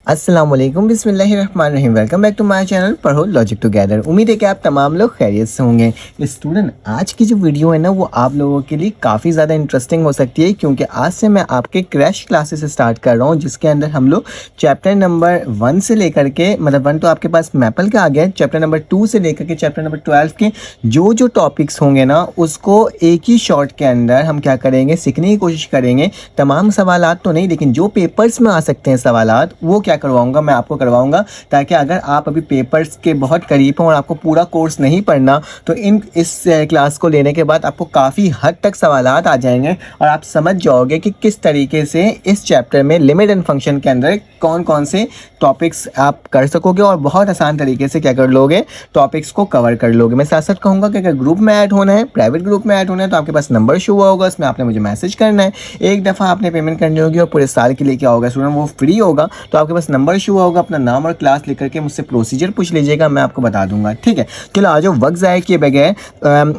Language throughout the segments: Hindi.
अस्सलाम वालेकुम बिस्मिल्लाहिर्रहमानिर्रहीम। Welcome back to my channel पढ़ो लॉजिक टुगेदर। उम्मीद है कि आप तमाम लोग खैरियत से होंगे। स्टूडेंट, आज की जो वीडियो है ना वो आप लोगों के लिए काफ़ी ज़्यादा इंटरेस्टिंग हो सकती है, क्योंकि आज से मैं आपके क्रैश क्लासेस स्टार्ट कर रहा हूँ, जिसके अंदर हम लोग चैप्टर नंबर 1 से लेकर के, मतलब 1 तो आपके पास मैपल का आ गया है, चैप्टर नंबर 2 से लेकर के चैप्टर नंबर 12 के जो टॉपिक्स होंगे ना उसको एक ही शॉर्ट के अंदर हम क्या करेंगे, सीखने की कोशिश करेंगे। तमाम सवालात तो नहीं, लेकिन जो पेपर्स में आ सकते हैं सवालात वो क्या करवाऊंगा, मैं आपको करवाऊंगा, ताकि अगर आप अभी पेपर्स के बहुत करीब हों और आपको पूरा कोर्स नहीं पढ़ना, तो इस क्लास को लेने के बाद आपको काफ़ी हद तक सवालात आ जाएंगे और आप समझ जाओगे कि किस तरीके से इस चैप्टर में लिमिट एंड फंक्शन के अंदर कौन कौन से टॉपिक्स आप कर सकोगे और बहुत आसान तरीके से क्या कर लोगे, टॉपिक्स को कवर कर लोगे। मैं साथ साथ कहूँगा कि अगर ग्रुप में ऐड होना है, प्राइवेट ग्रुप में ऐड होना है, तो आपके पास नंबर शो हुआ होगा, उसमें आपने मुझे मैसेज करना है। एक दफ़ा आपने पेमेंट करनी होगी और पूरे साल के लिए क्या होगा स्टूडेंट, वो फ्री होगा। तो आपके पास नंबर शो होगा, अपना नाम और क्लास लिख करके मुझसे प्रोसीजर पूछ लीजिएगा, मैं आपको बता दूंगा। ठीक है, चलो आ जाओ, वक्त ज़ाया किए बगैर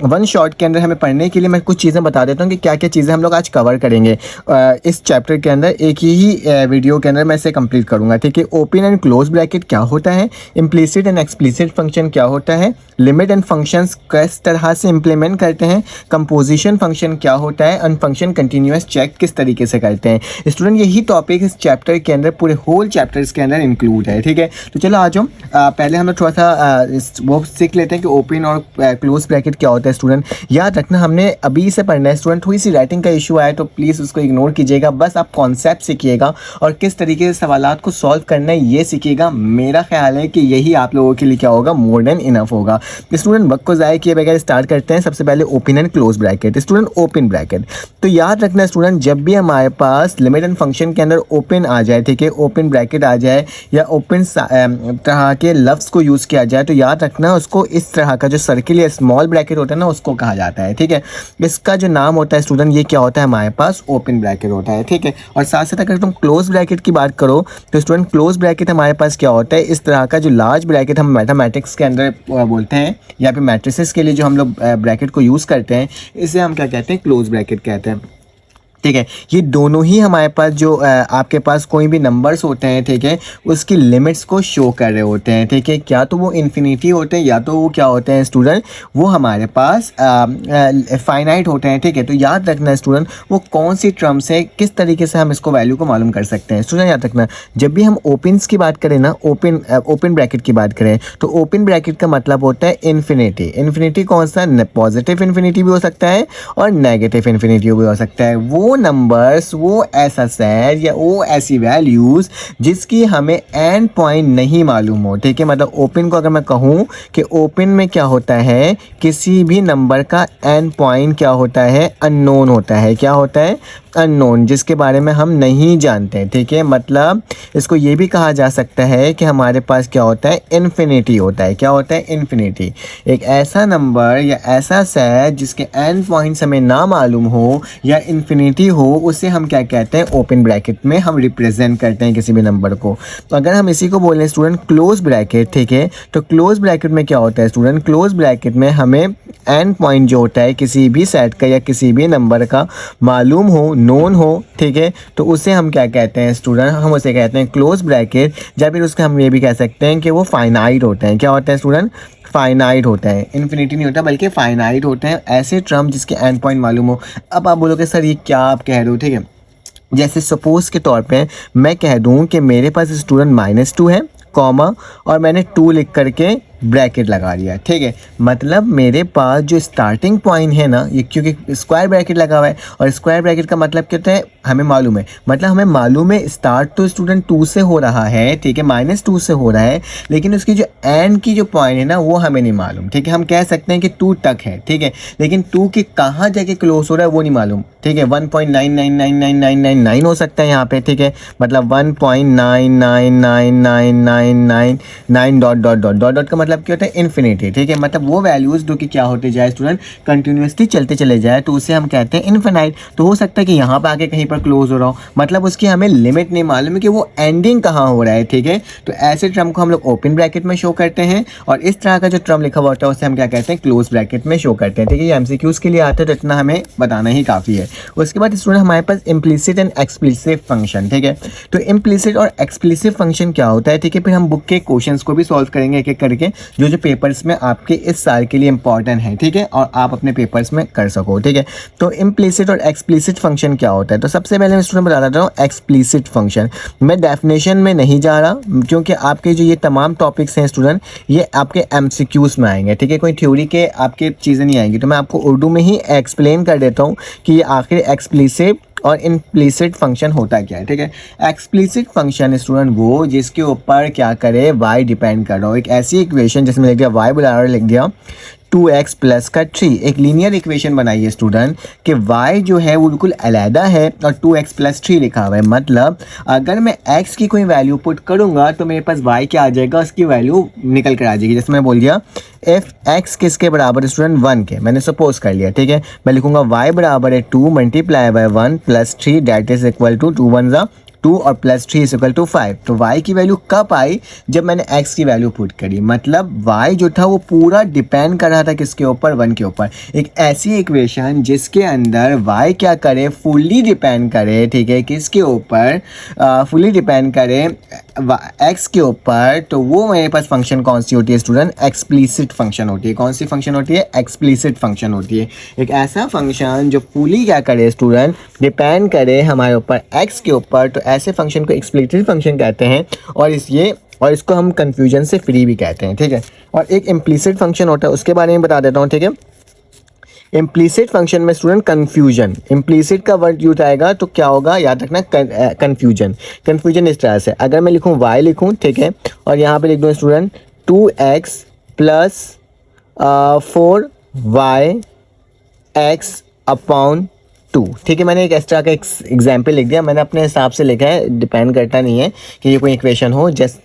वन शॉट के अंदर हमें पढ़ने के लिए मैं कुछ चीज़ें बता देता हूँ कि क्या क्या चीज़ें हम लोग आज कवर करेंगे इस चैप्टर के अंदर। एक ही वीडियो के अंदर मैं इसे कंप्लीट करूँगा। ठीक है, ओपन एंड क्लोज ब्रैकेट क्या होता है, इम्प्लिसिट एंड एक्सप्लिसिट फंक्शन क्या होता है, लिमिट एंड फंक्शंस किस तरह से इंप्लीमेंट करते हैं, कंपोजिशन फंक्शन क्या होता है, एंड फंक्शन कंटिन्यूअस चेक किस तरीके से करते हैं। स्टूडेंट, यही टॉपिक इस चैप्टर के अंदर, पूरे होल चैप्टर्स के अंदर इंक्लूड है। ठीक है, तो चलो आ जाओ, पहले हम लोग थोड़ा सा वो सीख लेते हैं कि ओपन और क्लोज ब्रैकेट क्या होता है। स्टूडेंट याद रखना, हमने अभी से पढ़ना है। स्टूडेंट, थोड़ी सी राइटिंग का इशू आया तो प्लीज़ उसको इग्नोर कीजिएगा, बस आप कॉन्सेप्ट सीखिएगा और किस तरीके से सवालात को सॉल्व करना है ये सीखिएगा। मेरा ख्याल है कि यही आप लोगों के लिए क्या होगा, मोर देन इनफ होगा। स्टूडेंट, वक्त को ज़ाया किए बगैर स्टार्ट करते हैं। सबसे पहले open and close bracket. Student, open bracket तो याद रखना स्टूडेंट, जब भी हमारे पास लिमिट एंड फंक्शन के अंदर ओपन आ जाए, ठीक है, ओपन ब्रैकेट आ जाए या ओपन तरह के लफ्ज़ को यूज़ किया जाए, तो याद रखना उसको इस तरह का जो सर्किल या स्मॉल ब्रैकेट होता है ना उसको कहा जाता है। ठीक है, इसका जो नाम होता है स्टूडेंट, ये क्या होता है, हमारे पास ओपन ब्रैकेट होता है। ठीक है, और साथ साथ अगर तुम क्लोज ब्रैकेट की बात करो तो स्टूडेंट क्लोज ब्रैकेट हमारे पास क्या होता है, इस तरह का जो लार्ज ब्रैकेट हम मैथमेटिक्स के अंदर बोलते हैं या फिर मैट्रिसेस के लिए जो हम लोग ब्रैकेट को यूज़ करते हैं, इसे हम क्या कहते हैं, क्लोज ब्रैकेट कहते हैं। ठीक है, ये दोनों ही हमारे पास जो आपके पास कोई भी नंबर्स होते हैं, ठीक है, उसकी लिमिट्स को शो कर रहे होते हैं। ठीक है, क्या तो वो इन्फिनिटी होते हैं या तो वो क्या होते हैं स्टूडेंट, वो हमारे पास फाइनाइट होते हैं। ठीक है, तो याद रखना स्टूडेंट, वो कौन सी टर्म्स है, किस तरीके से हम इसको वैल्यू को मालूम कर सकते हैं। स्टूडेंट याद रखना, जब भी हम ओपन्स की बात करें ना, ओपन ब्रैकेट की बात करें, तो ओपन ब्रैकेट का मतलब होता है इन्फिनिटी। इन्फिनिटी कौन सा, पॉजिटिव इन्फिनिटी भी हो सकता है और नेगेटिव इन्फिनिटी भी हो सकता है। वो नंबर्स, वो ऐसा सेट या वो ऐसी वैल्यूज़ जिसकी हमें एंड पॉइंट नहीं मालूम हो। ठीक है, मतलब ओपन को अगर मैं कहूँ कि ओपन में क्या होता है, किसी भी नंबर का एंड पॉइंट क्या होता है, अननोन होता है। क्या होता है, अननोन, जिसके बारे में हम नहीं जानते। ठीक है, मतलब इसको ये भी कहा जा सकता है कि हमारे पास क्या होता है, इन्फिनिटी होता है। क्या होता है, इन्फिनिटी, एक ऐसा नंबर या ऐसा सेट जिसके एंड पॉइंट्स हमें ना मालूम हो या इन्फिनिटी हो, उसे हम क्या कहते हैं, ओपन ब्रैकेट में हम रिप्रेजेंट करते हैं किसी भी नंबर को। तो अगर हम इसी को बोलें स्टूडेंट क्लोज ब्रैकेट, ठीक है, तो क्लोज ब्रैकेट में क्या होता है स्टूडेंट, क्लोज ब्रैकेट में हमें एंड पॉइंट जो होता है किसी भी सेट का या किसी भी नंबर का मालूम हो, नोन हो, ठीक है, तो उसे हम क्या कहते हैं स्टूडेंट, हम उसे कहते हैं क्लोज ब्रैकेट। या फिर उसका हम ये भी कह सकते हैं कि वो फाइनाइट होते हैं। क्या होता है स्टूडेंट, फाइनाइट होता है, इन्फिनिटी नहीं होता बल्कि फाइनाइट होते हैं, ऐसे टर्म जिसके एंड पॉइंट मालूम हो। अब आप बोलोगे सर ये क्या आप कह रहे हो। ठीक है, जैसे सपोज़ के तौर पे मैं कह दूं कि मेरे पास स्टूडेंट -2 है, कॉमा, और मैंने 2 लिख करके ब्रैकेट लगा दिया। ठीक है, मतलब मेरे पास जो स्टार्टिंग पॉइंट है ना, ये क्योंकि स्क्वायर ब्रैकेट लगा हुआ है और स्क्वायर ब्रैकेट का मतलब क्या होता है, हमें मालूम है, मतलब हमें मालूम है स्टार्ट तो स्टूडेंट 2 से हो रहा है। ठीक है, -2 से हो रहा है, लेकिन उसकी जो एंड की जो पॉइंट है ना वो हमें नहीं मालूम। ठीक है, हम कह सकते हैं कि 2 तक है। ठीक है, लेकिन 2 के कहाँ जाके क्लोज हो रहा है वो नहीं मालूम। ठीक है, 1.999999 हो सकता है यहाँ पे। ठीक है, मतलब 1.99999999 dot dot dot dot dot का मतलब मतलब क्या होता है, इन्फिनिटी। ठीक है, मतलब वो वैल्यूज़ जो कि क्या होते जाए स्टूडेंट, कंटिन्यूसली चलते चले जाए, तो उसे हम कहते हैं इन्फिनाइट। तो हो सकता है कि यहाँ पर आके कहीं पर क्लोज हो रहा हो, मतलब उसकी हमें लिमिट नहीं मालूम है कि वो एंडिंग कहाँ हो रहा है। ठीक है, तो ऐसे टर्म को हम लोग ओपन ब्रैकेट में शो करते हैं, और इस तरह का जो टर्म लिखा हुआ होता है उसे हम क्या कहते हैं, क्लोज ब्रैकेट में शो करते हैं। ठीक है, ये एमसीक्यूज़ के लिए आता है, तो इतना हमें बताना ही काफ़ी है। उसके बाद स्टूडेंट हमारे पास इम्प्लिसिट एंड एक्सप्लिसिट फंक्शन। ठीक है, तो इम्प्लिसिट और एक्सप्लिसिट फंक्शन क्या होता है। ठीक है, फिर हम बुक के क्वेश्चंस को भी सॉल्व करेंगे एक एक करके, जो जो पेपर्स में आपके इस साल के लिए इंपॉर्टेंट है। ठीक है, और आप अपने पेपर्स में कर सको। ठीक है, तो इम्प्लिसिट और एक्सप्लिसिट फंक्शन क्या होता है। तो सबसे पहले मैं स्टूडेंट बता देता हूँ एक्सप्लिसिट फंक्शन। मैं डेफिनेशन में नहीं जा रहा, क्योंकि आपके जो ये तमाम टॉपिक्स हैं स्टूडेंट, ये आपके एमसीक्यूज में आएंगे। ठीक है, कोई थ्योरी के आपके चीज़ें नहीं आएंगी, तो मैं आपको उर्दू में ही एक्सप्लेन कर देता हूँ कि ये आखिर एक्सप्लिसिट और इम्प्लिसिट फंक्शन होता क्या है। ठीक है, एक्सप्लिसिट फंक्शन स्टूडेंट वो जिसके ऊपर क्या करे, वाई डिपेंड कर रहा हो। एक ऐसी इक्वेशन जिसमें लिख दिया वाई बराबर लिख दिया 2x प्लस का 3, एक लीनियर इक्वेशन बनाइए स्टूडेंट कि y जो है वो बिल्कुल अलहदा है और 2x प्लस 3 लिखा हुआ है। मतलब अगर मैं x की कोई वैल्यू पुट करूंगा तो मेरे पास y क्या आ जाएगा, उसकी वैल्यू निकल कर आ जाएगी। जैसे मैं बोल दिया एफ एक्स किसके बराबर स्टूडेंट 1 के, मैंने सपोज कर लिया। ठीक है, मैं लिखूंगा y बराबर है 2 मल्टीप्लाई बाय 1 प्लस 3 दैट इज इक्वल टू 2 1 ज़ा 2 और प्लस 3 इज इक्वल टू 5। तो y की वैल्यू कब आई, जब मैंने x की वैल्यू पुट करी। मतलब y जो था वो पूरा डिपेंड कर रहा था किसके ऊपर, 1 के ऊपर। एक ऐसी इक्वेशन जिसके अंदर y क्या करे, फुल्ली डिपेंड करे। ठीक है, किसके ऊपर, फुल्ली डिपेंड करे x के ऊपर, तो वो मेरे पास फंक्शन कौन सी होती है स्टूडेंट, एक्सप्लिसिट फंक्शन होती है। कौन सी फंक्शन होती है, एक्सप्लिसिट फंक्शन होती है। एक ऐसा फंक्शन जो फुली क्या करे स्टूडेंट, डिपेंड करे हमारे ऊपर x के ऊपर, तो ऐसे फंक्शन को एक्सप्लिसिट फंक्शन कहते हैं। और इसको हम कन्फ्यूजन से फ्री भी कहते हैं। ठीक है, और एक इम्प्लिसिट फंक्शन होता है, उसके बारे में बता देता हूँ। ठीक है, इम्प्लिसिट फंक्शन में स्टूडेंट कन्फ्यूजन, इम्प्लिसिट का वर्ड यूज आएगा तो क्या होगा, याद रखना कन्फ्यूजन। कन्फ्यूजन इस तरह से, अगर मैं लिखूँ y लिखूँ, ठीक है, और यहाँ पे लिख दूँ student 2x plus 4y x upon 2। ठीक है, मैंने एक एक्स्ट्रा का एग्जाम्पल लिख दिया, मैंने अपने हिसाब से लिखा है, डिपेंड करता नहीं है कि ये कोई इक्वेशन हो। जस्ट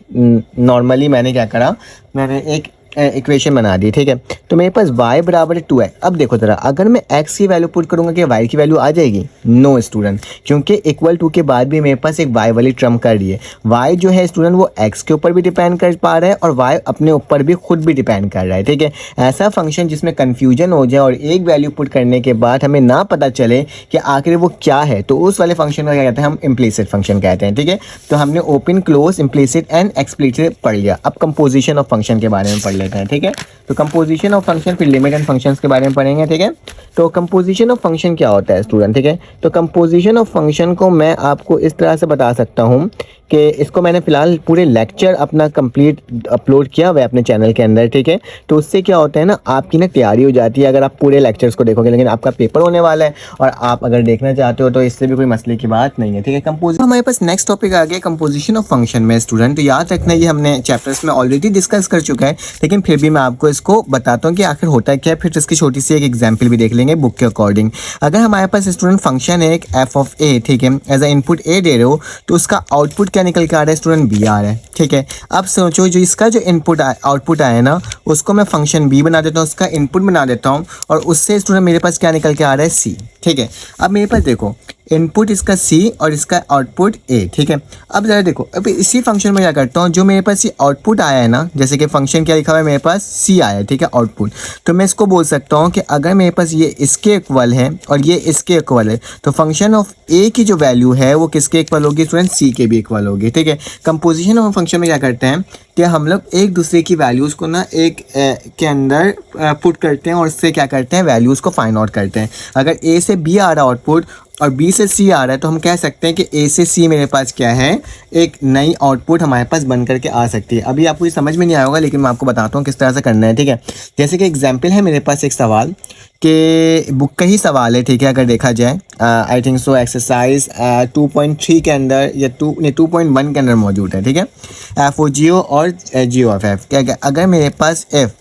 नॉर्मली मैंने क्या करा, मैंने एक इक्वेशन बना दी। ठीक है, तो मेरे पास y बराबर है 2x। अब देखो ज़रा, अगर मैं x की वैल्यू पुट करूँगा क्या y की वैल्यू आ जाएगी, नो स्टूडेंट, क्योंकि इक्वल टू के बाद भी मेरे पास एक y वाली टर्म कर रही है। y जो है स्टूडेंट वो x के ऊपर भी डिपेंड कर पा रहा है और y अपने ऊपर भी खुद भी डिपेंड कर रहा है। ठीक है, ऐसा फंक्शन जिसमें कन्फ्यूजन हो जाए और एक वैल्यू पुट करने के बाद हमें ना पता चले कि आखिर वो क्या है, तो उस वाले फंक्शन को क्या कहते हैं, हम इम्प्लिसिट फंक्शन कहते हैं। ठीक है, तो हमने open close implicit and explicit पढ़ लिया। अब कंपोजिशन ऑफ फंक्शन के बारे में पढ़ लेते हैं। ठीक है, तो कंपोजिशन ऑफ फंक्शन, फिर लिमिट एंड फंक्शंस के बारे में पढ़ेंगे। ठीक है, तो कंपोजिशन ऑफ फंक्शन क्या होता है स्टूडेंट। ठीक है, तो कंपोजिशन ऑफ फंक्शन को मैं आपको इस तरह से बता सकता हूँ कि इसको मैंने फिलहाल पूरे लेक्चर अपना कंप्लीट अपलोड किया हुआ है अपने चैनल के अंदर। ठीक है, तो उससे क्या होता है ना, आपकी ना तैयारी हो जाती है अगर आप पूरे लेक्चर्स को देखोगे। लेकिन आपका पेपर होने वाला है और आप अगर देखना चाहते हो तो इससे भी कोई मसले की बात नहीं है। ठीक है, कंपोजिशन हमारे पास नेक्स्ट टॉपिक आ गया कंपोजिशन ऑफ फंक्शन में स्टूडेंट। तो याद रखना ये हमने चैप्टर्स में ऑलरेडी डिस्कस कर चुका है, लेकिन फिर भी मैं आपको इसको बताता हूँ कि आखिर होता क्या है। फिर इसकी छोटी सी एक एग्जाम्पल भी देख लेंगे बुक के अकॉर्डिंग। अगर हमारे पास स्टूडेंट फंक्शन है एक एफ ऑफ ए, ठीक है, एज अ इनपुट ए दे रहे हो, तो उसका आउटपुट क्या निकल के आ रहा है स्टूडेंट, बी आ रहा है। ठीक है, अब सोचो जो इसका जो इनपुट आउटपुट आया ना, उसको मैं फंक्शन बी बना देता हूँ, उसका इनपुट बना देता हूँ, और उससे स्टूडेंट मेरे पास क्या निकल के आ रहा है, सी। ठीक है, अब मेरे पास देखो इनपुट इसका C और इसका आउटपुट A। ठीक है, अब ज़रा देखो, अब इसी फंक्शन में क्या करता हूँ, जो मेरे पास ये आउटपुट आया है ना, जैसे कि फंक्शन क्या लिखा हुआ है मेरे पास, C आया है। ठीक है, आउटपुट, तो मैं इसको बोल सकता हूँ कि अगर मेरे पास ये इसके इक्वल है और ये इसके इक्वल है, तो फंक्शन ऑफ A की जो वैल्यू है वो किसके इक्वल होगी स्टूडेंट, C के भी इक्वल होगी। ठीक है, कंपोजिशन ऑफ फंक्शन में क्या करते हैं कि हम लोग एक दूसरे की वैल्यूज़ को ना एक के अंदर पुट करते हैं और उससे क्या करते हैं, वैल्यूज़ को फाइंड आउट करते हैं। अगर A से B आ रहा आउटपुट और B से C आ रहा है, तो हम कह सकते हैं कि A से C मेरे पास क्या है, एक नई आउटपुट हमारे पास बन करके आ सकती है। अभी आपको ये समझ में नहीं आया होगा, लेकिन मैं आपको बताता हूँ किस तरह से करना है। ठीक है, जैसे कि एग्जाम्पल है मेरे पास एक सवाल कि बुक का ही सवाल है। ठीक है, अगर देखा जाए आई थिंक सो एक्सरसाइज 2.3 के अंदर या 2.1 के अंदर मौजूद है। ठीक है, एफ ओ जी ओ और जी ओ ऑफ एफ, क्या अगर मेरे पास एफ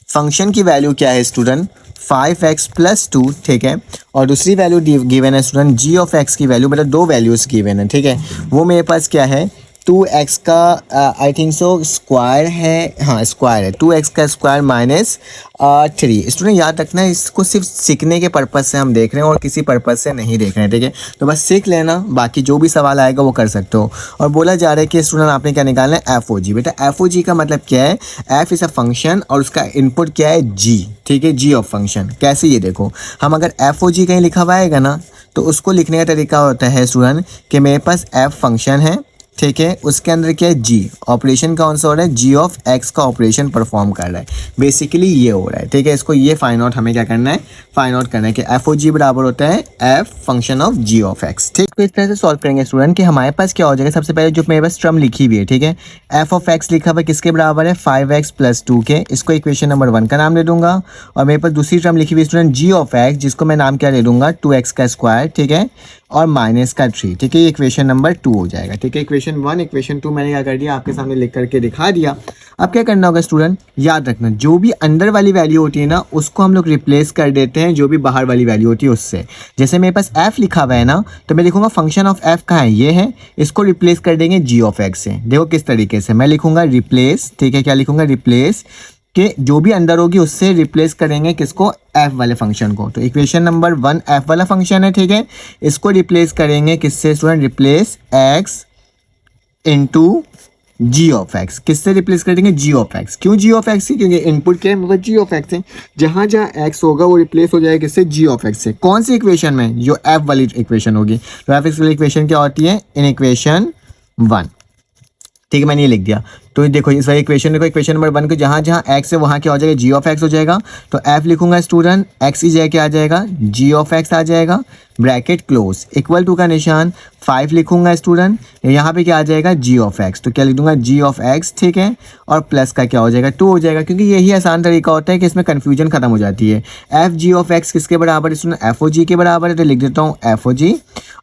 फंक्शन की वैल्यू क्या है स्टूडेंट, 5x प्लस 2, ठीक है, और दूसरी वैल्यू गिवन है स्टूडेंट g ऑफ x की वैल्यू, मतलब दो वैल्यूज़ गिवन है। ठीक है, वो मेरे पास क्या है, 2x का आई थिंक सो स्क्वायर है, हाँ स्क्वायर है, 2x का स्क्वायर माइनस 3। स्टूडेंट याद रखना, इसको सिर्फ सीखने के पर्पज़ से हम देख रहे हैं और किसी पर्पज़ से नहीं देख रहे हैं, ठीक है। तो बस सीख लेना, बाकी जो भी सवाल आएगा वो कर सकते हो। और बोला जा रहा है कि स्टूडेंट आपने क्या निकालना है, एफ ओ जी। बेटा एफ ओ जी का मतलब क्या है, एफ इज़ अ फंक्शन और उसका इनपुट क्या है, जी, ठीक है, जी ऑफ फंक्शन। कैसे, ये देखो, हम अगर एफ ओ जी कहीं लिखा हुआ आएगा ना, तो उसको लिखने का तरीका होता है स्टूडेंट कि मेरे पास एफ फंक्शन है, ठीक है, उसके अंदर क्या है, जी, ऑपरेशन कौन सा हो रहा है, जी ऑफ एक्स का ऑपरेशन परफॉर्म कर रहा है, बेसिकली ये हो रहा है, ठीक है। इसको ये फाइंड आउट हमें क्या करना है, फाइंड आउट करना है कि एफ ओ जी बराबर होता है F function of G of X, ठीक। तो इस तरह से सॉल्व करेंगे स्टूडेंट कि हमारे पास क्या हो जाएगा, सबसे पहले जो मेरे पास टर्म लिखी हुई है, ठीक है, एफ ऑफ एक्स लिखा हुआ है किसके बराबर है, 5x + 2 के, इसको इक्वेशन नंबर 1 का नाम दे दूंगा। और मेरे पास दूसरी टर्म लिखी हुई स्टूडेंट जी ऑफ एक्स, जिसको मैं नाम क्या दे दूंगा, 2x का स्क्वायर, ठीक है, और माइनस का 3, ठीक है, ये इक्वेशन नंबर 2 हो जाएगा, ठीक है। इक्वेशन 1 इक्वेशन 2 मैंने क्या कर दिया, आपके सामने लिख करके दिखा दिया। अब क्या करना होगा स्टूडेंट, याद रखना, जो भी अंदर वाली वैल्यू होती है ना, उसको हम लोग रिप्लेस कर देते हैं जो भी बाहर वाली वैल्यू होती है उससे। जैसे मेरे पास f लिखा हुआ है ना, तो मैं लिखूंगा फंक्शन ऑफ f कहाँ है, ये है, इसको रिप्लेस कर देंगे g ऑफ x से। देखो किस तरीके से मैं लिखूंगा, रिप्लेस, ठीक है, क्या लिखूंगा, रिप्लेस कि जो भी अंदर होगी उससे रिप्लेस करेंगे किसको, f वाले फंक्शन को। तो इक्वेशन नंबर 1 f वाला फंक्शन है, ठीक है, इसको रिप्लेस करेंगे किससे student, replace x into G of X, किससे रिप्लेस कर देंगे, जी ऑफ एक्स। क्यों जी ऑफ एक्स? क्योंकि इनपुट क्या है, मतलब जी ऑफ एक्स है, जहाँ जहाँ एक्स होगा वो रिप्लेस हो जाएगा किससे, जी ऑफ एक्स से। कौन सी इक्वेशन में, जो एफ वाली इक्वेशन होगी। तो एफ एक्स वाली इक्वेशन क्या होती है, इन इक्वेशन 1, ठीक है, मैंने ये लिख दिया। तो देखो इस वाली इक्वेशन, देखो इक्वेशन नंबर 1 को जहाँ जहाँ एक्स है वहाँ क्या हो जाएगा, जी ऑफ एक्स हो जाएगा। तो एफ लिखूंगा स्टूडेंट, एक्स की जगह क्या आ जाएगा, जी ऑफ एक्स आ जाएगा, ब्रैकेट क्लोज, इक्वल टू का निशान, 5 लिखूंगा स्टूडेंट, यहाँ पे क्या आ जाएगा, जी ऑफ एक्स। तो क्या लिख दूंगा, जी ऑफ एक्स, ठीक है, और प्लस का क्या हो जाएगा, 2 हो जाएगा, क्योंकि यही आसान तरीका होता है कि इसमें कन्फ्यूजन खत्म हो जाती है। एफ जी ऑफ एक्स किसके बराबर है स्टूडेंट, एफ ओ जी के बराबर है, तो लिख देता हूँ एफ ओ जी,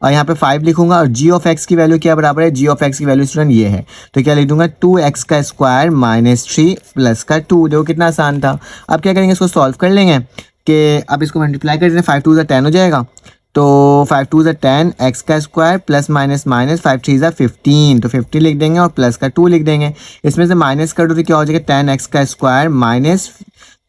और यहाँ पे 5 लिखूंगा, और जी ऑफ एक्स की वैल्यू क्या बराबर है, जी ऑफ एक्स की वैल्यू स्टूडेंट ये है, तो क्या लिख दूंगा, 2x का स्क्वायर माइनस 3 प्लस का 2। देखो कितना आसान था। अब क्या करेंगे, इसको सॉल्व कर लेंगे कि अब इसको मल्टीप्लाई कर देंगे, 5 2 10 हो जाएगा, तो 5 2 10, एक्स का स्क्वायर प्लस माइनस माइनस 5 3 15, तो 50 लिख देंगे और प्लस का 2 लिख देंगे। इसमें से माइनस कर दो तो क्या हो जाएगा, 10x का स्क्वायर माइनस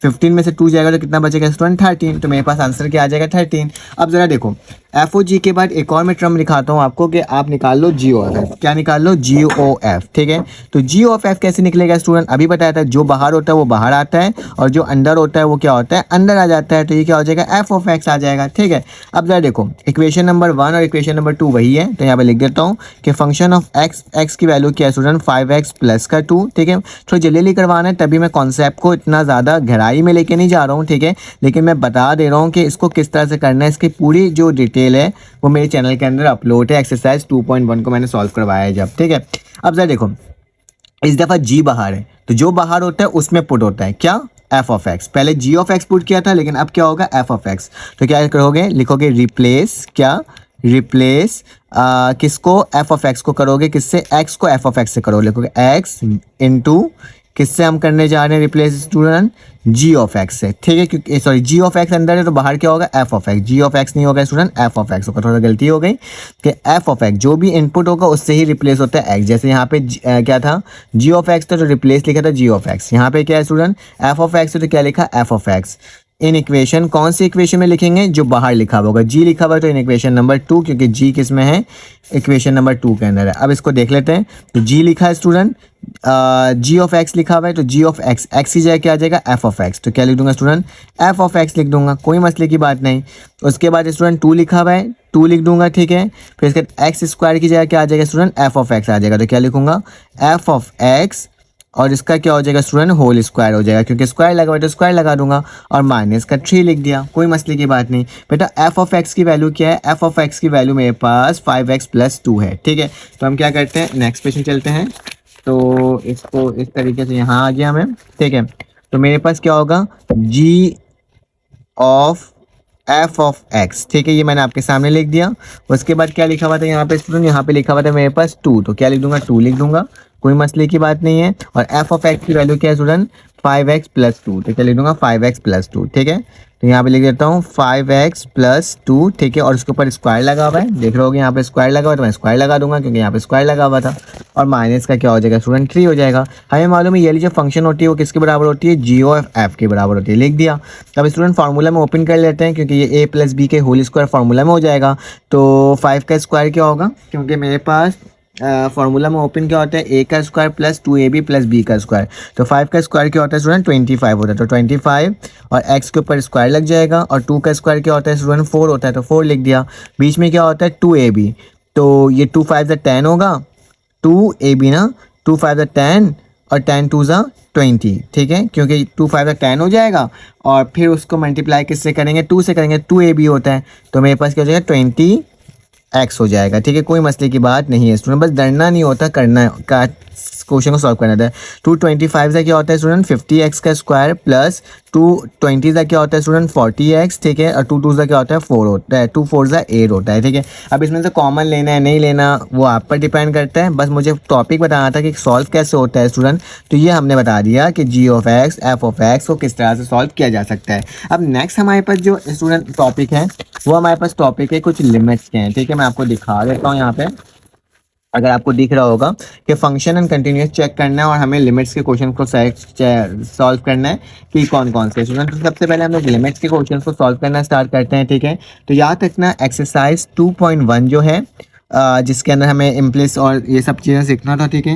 15 में से 2 जाएगा तो कितना बचेगा स्टूडेंट, 13। तो मेरे पास आंसर क्या आ जाएगा, 13। अब जरा देखो, एफ ओ जी के बाद एक और मैं टर्म दिखाता हूँ आपको कि आप निकाल लो जी ओ एफ। क्या निकाल लो, जी ओ एफ, ठीक है। तो जी ऑफ एफ कैसे निकलेगा स्टूडेंट, अभी बताया था, जो बाहर होता है वो बाहर आता है और जो अंदर होता है वो क्या होता है, अंदर आ जाता है। तो ये क्या हो जाएगा, एफ ऑफ एक्स आ जाएगा, ठीक है। अब जरा देखो, इक्वेशन नंबर 1 और इक्वेशन नंबर 2 वही है, तो यहाँ पे लिख देता हूँ कि फंक्शन ऑफ एक्स, एक्स की वैल्यू क्या है स्टूडेंट, 5x प्लस का 2, ठीक है। थोड़ा जल्दी करवाना है, तभी मैं कॉन्सेप्ट को इतना ज़्यादा गहराई में लेके नहीं जा रहा हूँ, ठीक है, लेकिन मैं बता दे रहा हूँ कि इसको किस तरह से करना है। इसकी पूरी जो डिटेल है वो मेरे चैनल के अंदर अपलोड है, एक्सरसाइज 2.1 को मैंने सॉल्व करवाया है जब, ठीक है। अब जरा देखो, इस दफ़ा जी बाहर है, तो जो बाहर होता है उसमें पुट होता है क्या, एफ ऑफ एक्स। पहले जी ऑफ एक्स पुट किया था, लेकिन अब क्या होगा, एफ ऑफ एक्स। तो क्या करोगे, लिखोगे रिप्लेस, क्या रिप्लेस किसको, एफ ऑफ एक्स को करोगे किससे, एक्स को एफ ऑफ एक्स से करो, लिखोगे एक्स इंटू किससे हम करने जा रहे हैं replace student, G of X से, ठीक है। क्योंकि सॉरी जी ऑफ एक्स अंदर है तो बाहर क्या होगा, F of X. G of X नहीं होगा स्टूडेंट, एफ ऑफ एक्स होगा। थोड़ा गलती हो गई कि एफ ऑफ एक्स जो भी इनपुट होगा उससे ही रिप्लेस होता है एक्स। जैसे यहाँ पे क्या था, जी ऑफ एक्स था तो रिप्लेस लिखा था जी ऑफ एक्स। यहाँ पे क्या है स्टूडेंट, एफ ऑफ एक्स है तो क्या लिखा, F of x. In equation कौन सी इक्वेशन में लिखेंगे, जो बाहर लिखा हुआ होगा, जी लिखा हुआ है तो इन इक्वेशन नंबर 2, क्योंकि जी किस में है, इक्वेशन नंबर 2 के अंदर है। अब इसको देख लेते हैं, तो जी लिखा है स्टूडेंट, जी ऑफ एक्स लिखा हुआ है, तो जी ऑफ एक्स, एक्स की जगह क्या आ जाएगा, एफ ऑफ एक्स। तो क्या लिख दूंगा स्टूडेंट, एफ ऑफ एक्स लिख दूंगा, कोई मसले की बात नहीं। उसके बाद स्टूडेंट 2 लिखा हुआ है, 2 लिख दूंगा, ठीक है। फिर इसके एक्स स्क्वायर की जगह क्या आ जाएगा स्टूडेंट, एफ ऑफ एक्स आ जाएगा। तो क्या लिखूंगा, एफ ऑफ एक्स, और इसका क्या हो जाएगा स्टूडेंट, होल स्क्वायर हो जाएगा, क्योंकि स्क्वायर लगा हुआ है तो स्क्वायर लगा दूंगा, और माइनस का 3 लिख दिया, कोई मसले की बात नहीं। बेटा एफ ऑफ एक्स की वैल्यू क्या है, एफ ऑफ एक्स की वैल्यू मेरे पास 5x + 2 है, ठीक है। तो हम क्या करते हैं, नेक्स्ट क्वेश्चन चलते हैं। तो इसको इस तरीके से यहाँ आ गया मैं, ठीक है। तो मेरे पास क्या होगा, जी ऑफ एफ ऑफ एक्स, ठीक है, ये मैंने आपके सामने लिख दिया। उसके बाद क्या लिखा हुआ था यहाँ पे स्टूडेंट, यहाँ पे लिखा हुआ था मेरे पास 2, तो क्या लिख दूंगा, 2 लिख दूंगा, कोई मसले की बात नहीं है। और एफ ऑफ एक्स की वैल्यू क्या है स्टूडेंट, 5x प्लस 2, ठीक है, लिख दूंगा 5x प्लस 2, ठीक है। तो यहाँ पे लिख देता हूँ 5x प्लस 2, ठीक है, और उसके ऊपर स्क्वायर लगा हुआ है, देख रहे होगे यहाँ पे स्क्वायर लगा हुआ है, तो मैं स्क्वायर लगा दूंगा क्योंकि यहाँ पे स्क्वायर लगा हुआ था। और माइनस का क्या हो जाएगा स्टूडेंट, 3 हो जाएगा। हमें मालूम है ये वाली जो फंक्शन होती है वो किसके बराबर होती है, जी ऑफ एफ के बराबर होती है, लिख दिया। अब स्टूडेंट फार्मूला में ओपन कर लेते हैं क्योंकि ये a प्लस बी के होल स्क्वायर फार्मूला में हो जाएगा। तो 5 का स्क्वायर क्या होगा, क्योंकि मेरे पास फार्मूला में ओपन क्या होता है, a का square plus 2ab plus b का स्क्वायर। तो 5 का स्क्वायर क्या होता है स्टूडेंट, 25 होता है, तो 25 और x के ऊपर स्क्वायर लग जाएगा। और 2 का स्क्वायर क्या होता है स्टूडेंट, 4 होता है, तो 4 लिख दिया। बीच में क्या होता है 2ab, तो ये 2 5 10 होगा, 2ab ना, 2 5 10 और 10 2 20, ठीक है, क्योंकि 2 5 10 हो जाएगा और फिर उसको मल्टीप्लाई किससे करेंगे, 2 से करेंगे, 2ab होता है, तो मेरे पास क्या हो जाएगा 20x हो जाएगा, ठीक है। कोई मसले की बात नहीं है स्टूडेंट, बस डरना नहीं होता, करना का क्वेश्चन को सॉल्व करना था। 225 का क्या होता है स्टूडेंट 50x का स्क्वायर प्लस 220 का क्या होता है स्टूडेंट 40x, ठीक है, और 2 2 का क्या होता है 4 होता है, 2 4 8 होता है, ठीक है। अब इसमें से कॉमन लेना है नहीं लेना वो आप पर डिपेंड करता है, बस मुझे टॉपिक बताना था कि सॉल्व कैसे होता है स्टूडेंट, तो ये हमने बता दिया कि G of X F of X को किस तरह से सॉल्व किया जा सकता है। अब नेक्स्ट हमारे पास जो स्टूडेंट टॉपिक है वो हमारे पास टॉपिक है कुछ लिमिट्स के हैं, ठीक है, मैं आपको दिखा देता हूँ यहाँ पे। अगर आपको दिख रहा होगा कि फंक्शन एंड कंटिन्यूस चेक करना है और हमें लिमिट्स के क्वेश्चन को सॉल्व करना है कि कौन कौन से स्टूडेंट। सबसे पहले हम लोग लिमिट्स के क्वेश्चन को सॉल्व करना स्टार्ट करते हैं, ठीक है। तो याद रखना एक्सरसाइज 2.1 जो है जिसके अंदर हमें इम्प्लिस और ये सब चीज़ें सीखना था, ठीक है।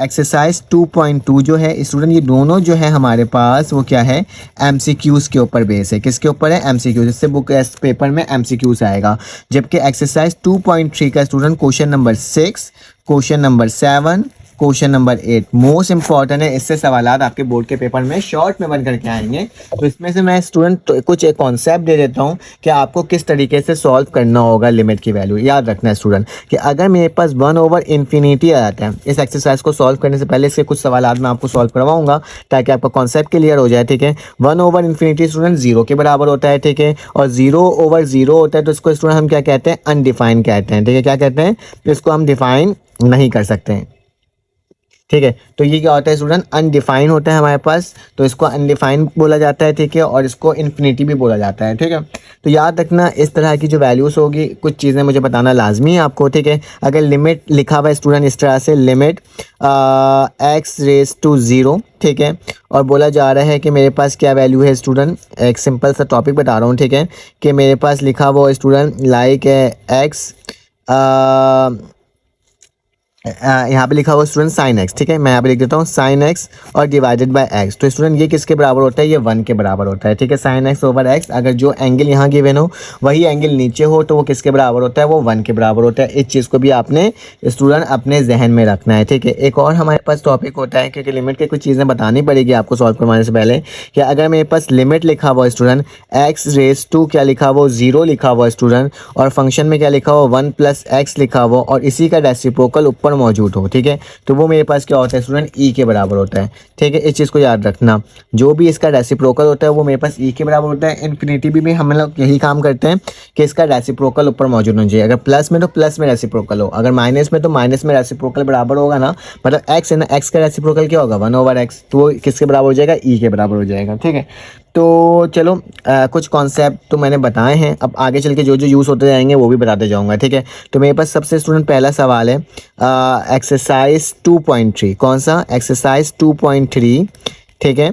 एक्सरसाइज 2.2 जो है स्टूडेंट, ये दोनों जो है हमारे पास वो क्या है, MCQs के ऊपर बेस है। किसके ऊपर है, MCQs, जिससे बुक पेपर में MCQs आएगा। जबकि एक्सरसाइज 2.3 का student question number 6, question number 7, question number 8 most important है। इससे सवालात आपके बोर्ड के पेपर में शॉर्ट में बन करके आएंगे। तो इसमें से मैं स्टूडेंट कुछ एक कॉन्सेप्ट दे देता हूँ कि आपको किस तरीके से सॉल्व करना होगा लिमिट की वैल्यू। याद रखना है स्टूडेंट कि अगर मेरे पास 1/∞ आ जाता है, इस एक्सरसाइज को सॉल्व करने से पहले इसके कुछ सवालात मैं आपको सॉल्व करवाऊंगा ताकि आपका कॉन्सेप्ट क्लियर हो जाए, ठीक है। 1/∞ स्टूडेंट 0 के बराबर होता है, ठीक है, और 0/0 होता है तो इसको स्टूडेंट हम क्या कहते हैं, अनडिफाइन कहते हैं, ठीक है। क्या कहते हैं, तो इसको हम डिफाइन नहीं कर सकते हैं, ठीक है। तो ये क्या होता है स्टूडेंट, अनडिफाइन होता है हमारे पास, तो इसको अनडिफाइन बोला जाता है, ठीक है, और इसको इन्फिनिटी भी बोला जाता है, ठीक है। तो याद रखना इस तरह की जो वैल्यूज़ होगी कुछ चीज़ें मुझे बताना लाजमी है आपको, ठीक है। अगर लिमिट लिखा हुआ है स्टूडेंट इस तरह से, लिमिट x⁻�0, ठीक है, और बोला जा रहा है कि मेरे पास क्या वैल्यू है स्टूडेंट, एक सिंपल सा टॉपिक बता रहा हूँ, ठीक है, कि मेरे पास लिखा हुआ स्टूडेंट लाइक x, यहाँ पे लिखा हुआ स्टूडेंट साइन एक्स, ठीक है, मैं यहाँ पे लिख देता हूँ साइन एक्स और डिवाइडेड बाय एक्स। तो स्टूडेंट ये किसके बराबर होता है, ये 1 के बराबर होता है, ठीक है। साइन एक्स ओवर एक्स, अगर जो एंगल यहाँ गिवन हो वही एंगल नीचे हो तो वो किसके बराबर होता है, वो 1 के बराबर होता है। इस चीज़ को भी आपने स्टूडेंट अपने जहन में रखना है, ठीक है। एक और हमारे पास टॉपिक होता है क्योंकि लिमिट के कुछ चीज़ें बतानी पड़ेगी आपको सॉल्व करवाने से पहले, कि अगर मेरे पास लिमिट लिखा हुआ स्टूडेंट x⁻² क्या लिखा हुआ 0 लिखा हुआ स्टूडेंट, और फंक्शन में क्या लिखा हुआ 1 + x लिखा हुआ, और इसी का रेसिप्रोकल ऊपर मौजूद हो, ठीक है, तो वो मेरे पास क्या होता है स्टूडेंट e के बराबर होता है, ठीक है। इस चीज़ को याद रखना, जो भी इसका रेसिप्रोकल होता है वो मेरे पास e के बराबर होता है। इन्फिनिटी भी हम लोग यही काम करते हैं कि इसका रेसिप्रोकल ऊपर मौजूद होना चाहिए। अगर प्लस में तो प्लस में रेसिप्रोकल हो, अगर माइनस में तो माइनस में रेसिप्रोकल बराबर होगा ना, मतलब x है ना, x का रेसिप्रोकल क्या होगा 1/x, तो वो किसके बराबर हो जाएगा, e के बराबर हो जाएगा, ठीक है। तो चलो कुछ कॉन्सेप्ट तो मैंने बताए हैं, अब आगे चल के जो जो यूज़ होते जाएंगे वो भी बताते जाऊंगा, ठीक है। तो मेरे पास सबसे स्टूडेंट पहला सवाल है एक्सरसाइज 2.3, कौन सा, एक्सरसाइज 2.3, ठीक है।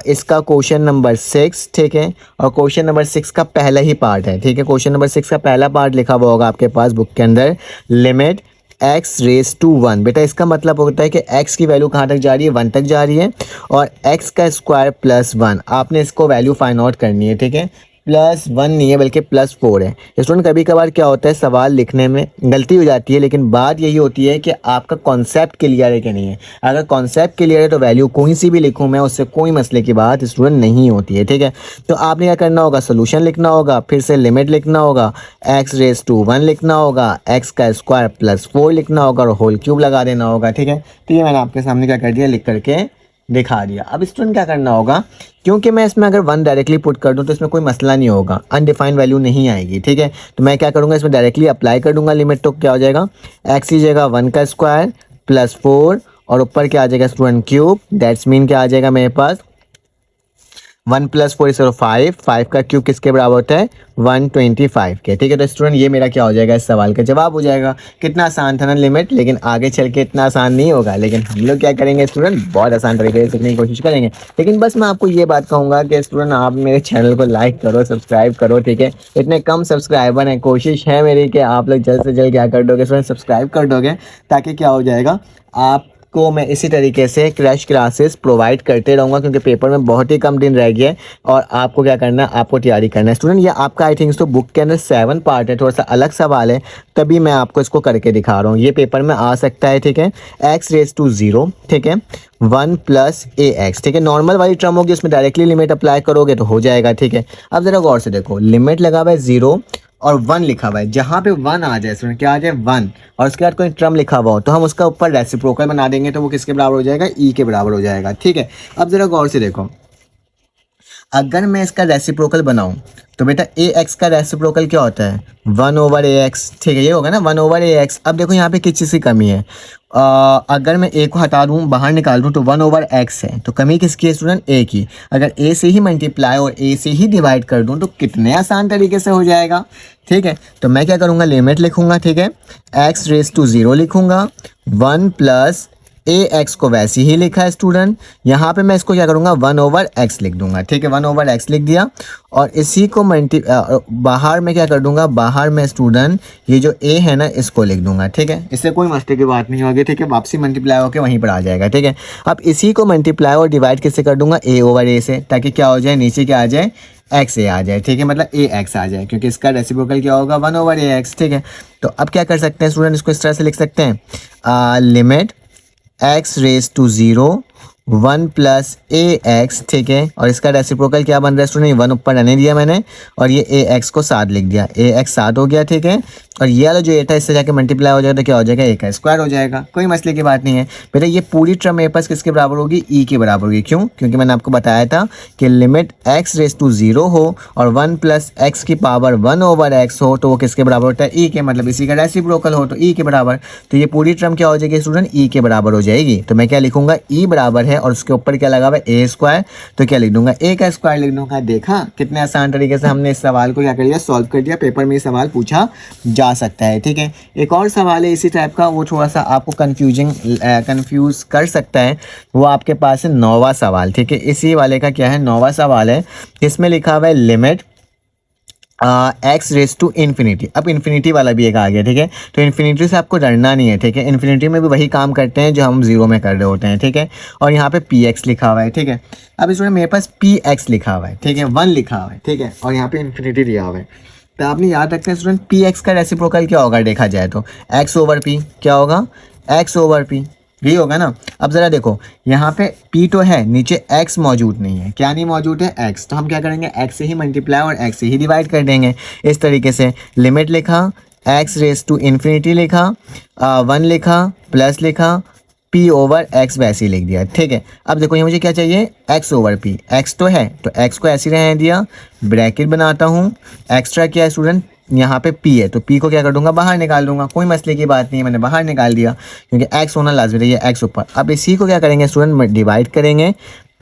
इसका क्वेश्चन नंबर 6, ठीक है, और क्वेश्चन नंबर 6 का पहला ही पार्ट है, ठीक है। क्वेश्चन नंबर 6 का पहला पार्ट लिखा हुआ होगा आपके पास बुक के अंदर, लिमिट x⁻1। बेटा इसका मतलब होता है कि x की वैल्यू कहाँ तक जा रही है, 1 तक जा रही है, और x का स्क्वायर +1, आपने इसको वैल्यू फाइंड आउट करनी है, ठीक है। +1 नहीं है बल्कि +4 है। स्टूडेंट कभी कभार क्या होता है सवाल लिखने में गलती हो जाती है, लेकिन बात यही होती है कि आपका कॉन्सेप्ट क्लियर है कि नहीं है। अगर कॉन्सेप्ट क्लियर है तो वैल्यू कोई सी भी लिखूँ मैं, उससे कोई मसले की बात स्टूडेंट नहीं होती है, ठीक है। तो आपने क्या करना होगा, सोल्यूशन लिखना होगा, फिर से लिमिट लिखना होगा, x⁻1 लिखना होगा, x का स्क्वायर +4 लिखना होगा और होल क्यूब लगा देना होगा, ठीक है। तो ये मैंने आपके सामने क्या कर दिया, लिख करके दिखा दिया। अब स्टूडेंट क्या करना होगा, क्योंकि मैं इसमें अगर 1 डायरेक्टली पुट कर दूं तो इसमें कोई मसला नहीं होगा, अनडिफाइंड वैल्यू नहीं आएगी, ठीक है। तो मैं क्या करूंगा, इसमें डायरेक्टली अप्लाई कर दूंगा लिमिट, तो क्या हो जाएगा, x की जगह 1 का स्क्वायर +4 और ऊपर क्या आ जाएगा स्टूडेंट क्यूब, दैट्स मीन क्या आ जाएगा मेरे पास 1 + 4 = 5, 5 का क्यूब किसके बराबर होता है 125 के। ठीक है, तो स्टूडेंट ये मेरा क्या हो जाएगा, इस सवाल का जवाब हो जाएगा। कितना आसान था ना लिमिट, लेकिन आगे चल के इतना आसान नहीं होगा, लेकिन हम लोग क्या करेंगे स्टूडेंट, बहुत आसान तरीके से सीखने की कोशिश करेंगे। लेकिन बस मैं आपको ये बात कहूँगा कि स्टूडेंट आप मेरे चैनल को लाइक करो, सब्सक्राइब करो। ठीक है, इतने कम सब्सक्राइबर हैं, कोशिश है मेरी कि आप लोग जल्द से जल्द क्या कर दोगे स्टूडेंट, सब्सक्राइब कर दोगे, ताकि क्या हो जाएगा आप को मैं इसी तरीके से क्रैश क्लासेस प्रोवाइड करते रहूँगा, क्योंकि पेपर में बहुत ही कम दिन रह गए और आपको क्या करना है, आपको तैयारी करना है स्टूडेंट। ये आपका आई थिंक तो बुक के अंदर 7 पार्ट है, थोड़ा सा अलग सवाल है, तभी मैं आपको इसको करके दिखा रहा हूँ। ये पेपर में आ सकता है। ठीक है, x⁻�0, ठीक है 1 + ax, ठीक है, नॉर्मल वाली टर्म होगी, उसमें डायरेक्टली लिमिट अप्लाई करोगे तो हो जाएगा। ठीक है, अब जरा गौर से देखो, लिमिट लगा हुआ है 0 और 1 लिखा हुआ है, जहाँ पे 1 आ जाए स्टूडेंट, क्या आ जाए 1 और उसके बाद कोई टर्म लिखा हुआ हो तो हम उसका ऊपर रेसिप्रोकल बना देंगे, तो वो किसके बराबर हो जाएगा, ई के बराबर हो जाएगा। ठीक है, अब जरा गौर से देखो, अगर मैं इसका रेसिप्रोकल बनाऊं तो बेटा ax का रेसिप्रोकल क्या होता है 1/ax। ठीक है, ये होगा ना 1/ax। अब देखो यहाँ पे किस चीज़ की कमी है, अगर मैं a को हटा दूँ, बाहर निकाल दूँ, तो 1/x है, तो कमी किसकी है स्टूडेंट, a की। अगर a से ही मल्टीप्लाई और a से ही डिवाइड कर दूँ तो कितने आसान तरीके से हो जाएगा। ठीक है, तो मैं क्या करूँगा, लिमिट लिखूँगा। ठीक है, x⁻�0 लिखूँगा, 1 + ax को वैसे ही लिखा है स्टूडेंट, यहाँ पे मैं इसको क्या करूँगा 1/x लिख दूंगा। ठीक है, 1/x लिख दिया और इसी को बाहर में क्या कर दूंगा, बाहर में स्टूडेंट ये जो a है ना इसको लिख दूंगा। ठीक है, इससे कोई मस्ती की बात नहीं होगी। ठीक है, वापसी मल्टीप्लाई होकर वहीं पर आ जाएगा। ठीक है, अब इसी को मल्टीप्लाई और डिवाइड किससे कर दूंगा, a/a से, ताकि क्या हो जाए, नीचे क्या आ जाए x a आ जाए। ठीक है, मतलब ax आ जाए, क्योंकि इसका रेसिप्रोकल क्या होगा 1/ax। ठीक है, तो अब क्या कर सकते हैं स्टूडेंट, इसको इस तरह से लिख सकते हैं, लिमिट x⁻�0 1 + ax। ठीक है, और इसका रेसिप्रोकल क्या बन रहा है स्टूडेंट, 1 ऊपर रहने दिया मैंने और ये ax को 7 लिख दिया, ax 7 हो गया। ठीक है, और ये वाला जो a था इससे जाके मल्टीप्लाई हो जाएगा तो क्या हो जाएगा, a का स्क्वायर हो जाएगा। कोई मसले की बात नहीं है बेटा, ये पूरी टर्म मेरे पास किसके बराबर होगी, e के बराबर होगी। क्यों, क्योंकि मैंने आपको बताया था कि लिमिट x⁻�0 हो और 1 + x की पावर 1/x हो तो वो किसके बराबर होता है, e के, मतलब इसी का रेसिप्रोकल हो तो e के बराबर। तो ये पूरी टर्म क्या हो जाएगी स्टूडेंट, e के बराबर हो जाएगी। तो मैं क्या लिखूंगा, e बराबर है और उसके ऊपर क्या लगा हुआ है a², तो क्या लिख दूंगा, a का स्क्वायर लिख दूंगा। देखा कितने आसान तरीके से हमने इस सवाल को क्या कर लिया, सॉल्व कर दिया। पेपर में ये सवाल पूछा जा सकता है। ठीक है, एक और सवाल है इसी टाइप का, वो थोड़ा सा आपको कंफ्यूज कर सकता है, वो आपके पास है 9वां सवाल। ठीक है, इसी वाले का क्या है 9वां सवाल है, इसमें लिखा हुआ है लिमिट x⁻∞। अब इन्फिनिटी वाला भी एक आ गया। ठीक है, तो इन्फिनिटी से आपको डरना नहीं है। ठीक है, इन्फिनिटी में भी वही काम करते हैं जो हम 0 में कर रहे होते हैं। ठीक है, और यहाँ पे px लिखा हुआ है। ठीक है, अब इसमें मेरे पास px लिखा हुआ है। ठीक है, 1 लिखा हुआ है। ठीक है, और यहाँ पे इन्फिनिटी दिया हुआ है, तो आपने याद रखना है स्टूडेंट, px का रेसिप्रोकल क्या होगा, देखा जाए तो x/p क्या होगा, x/p यही होगा ना। अब ज़रा देखो, यहाँ पे p तो है, नीचे x मौजूद नहीं है। क्या नहीं मौजूद है, x, तो हम क्या करेंगे, x से ही मल्टीप्लाई और x से ही डिवाइड कर देंगे। इस तरीके से लिमिट लिखा, x⁻∞ लिखा, 1 लिखा, प्लस लिखा, p/x वैसे ही लिख दिया। ठीक है, अब देखो ये मुझे क्या चाहिए, x/p, x तो है तो x को ऐसे रहने दिया, ब्रैकेट बनाता हूँ, एक्स्ट्रा क्या है स्टूडेंट, यहाँ पे p है तो p को क्या कर दूंगा, बाहर निकाल दूंगा। कोई मसले की बात नहीं है, मैंने बाहर निकाल दिया क्योंकि x होना लाजमी है, x ऊपर। अब इसी को क्या करेंगे स्टूडेंट, डिवाइड करेंगे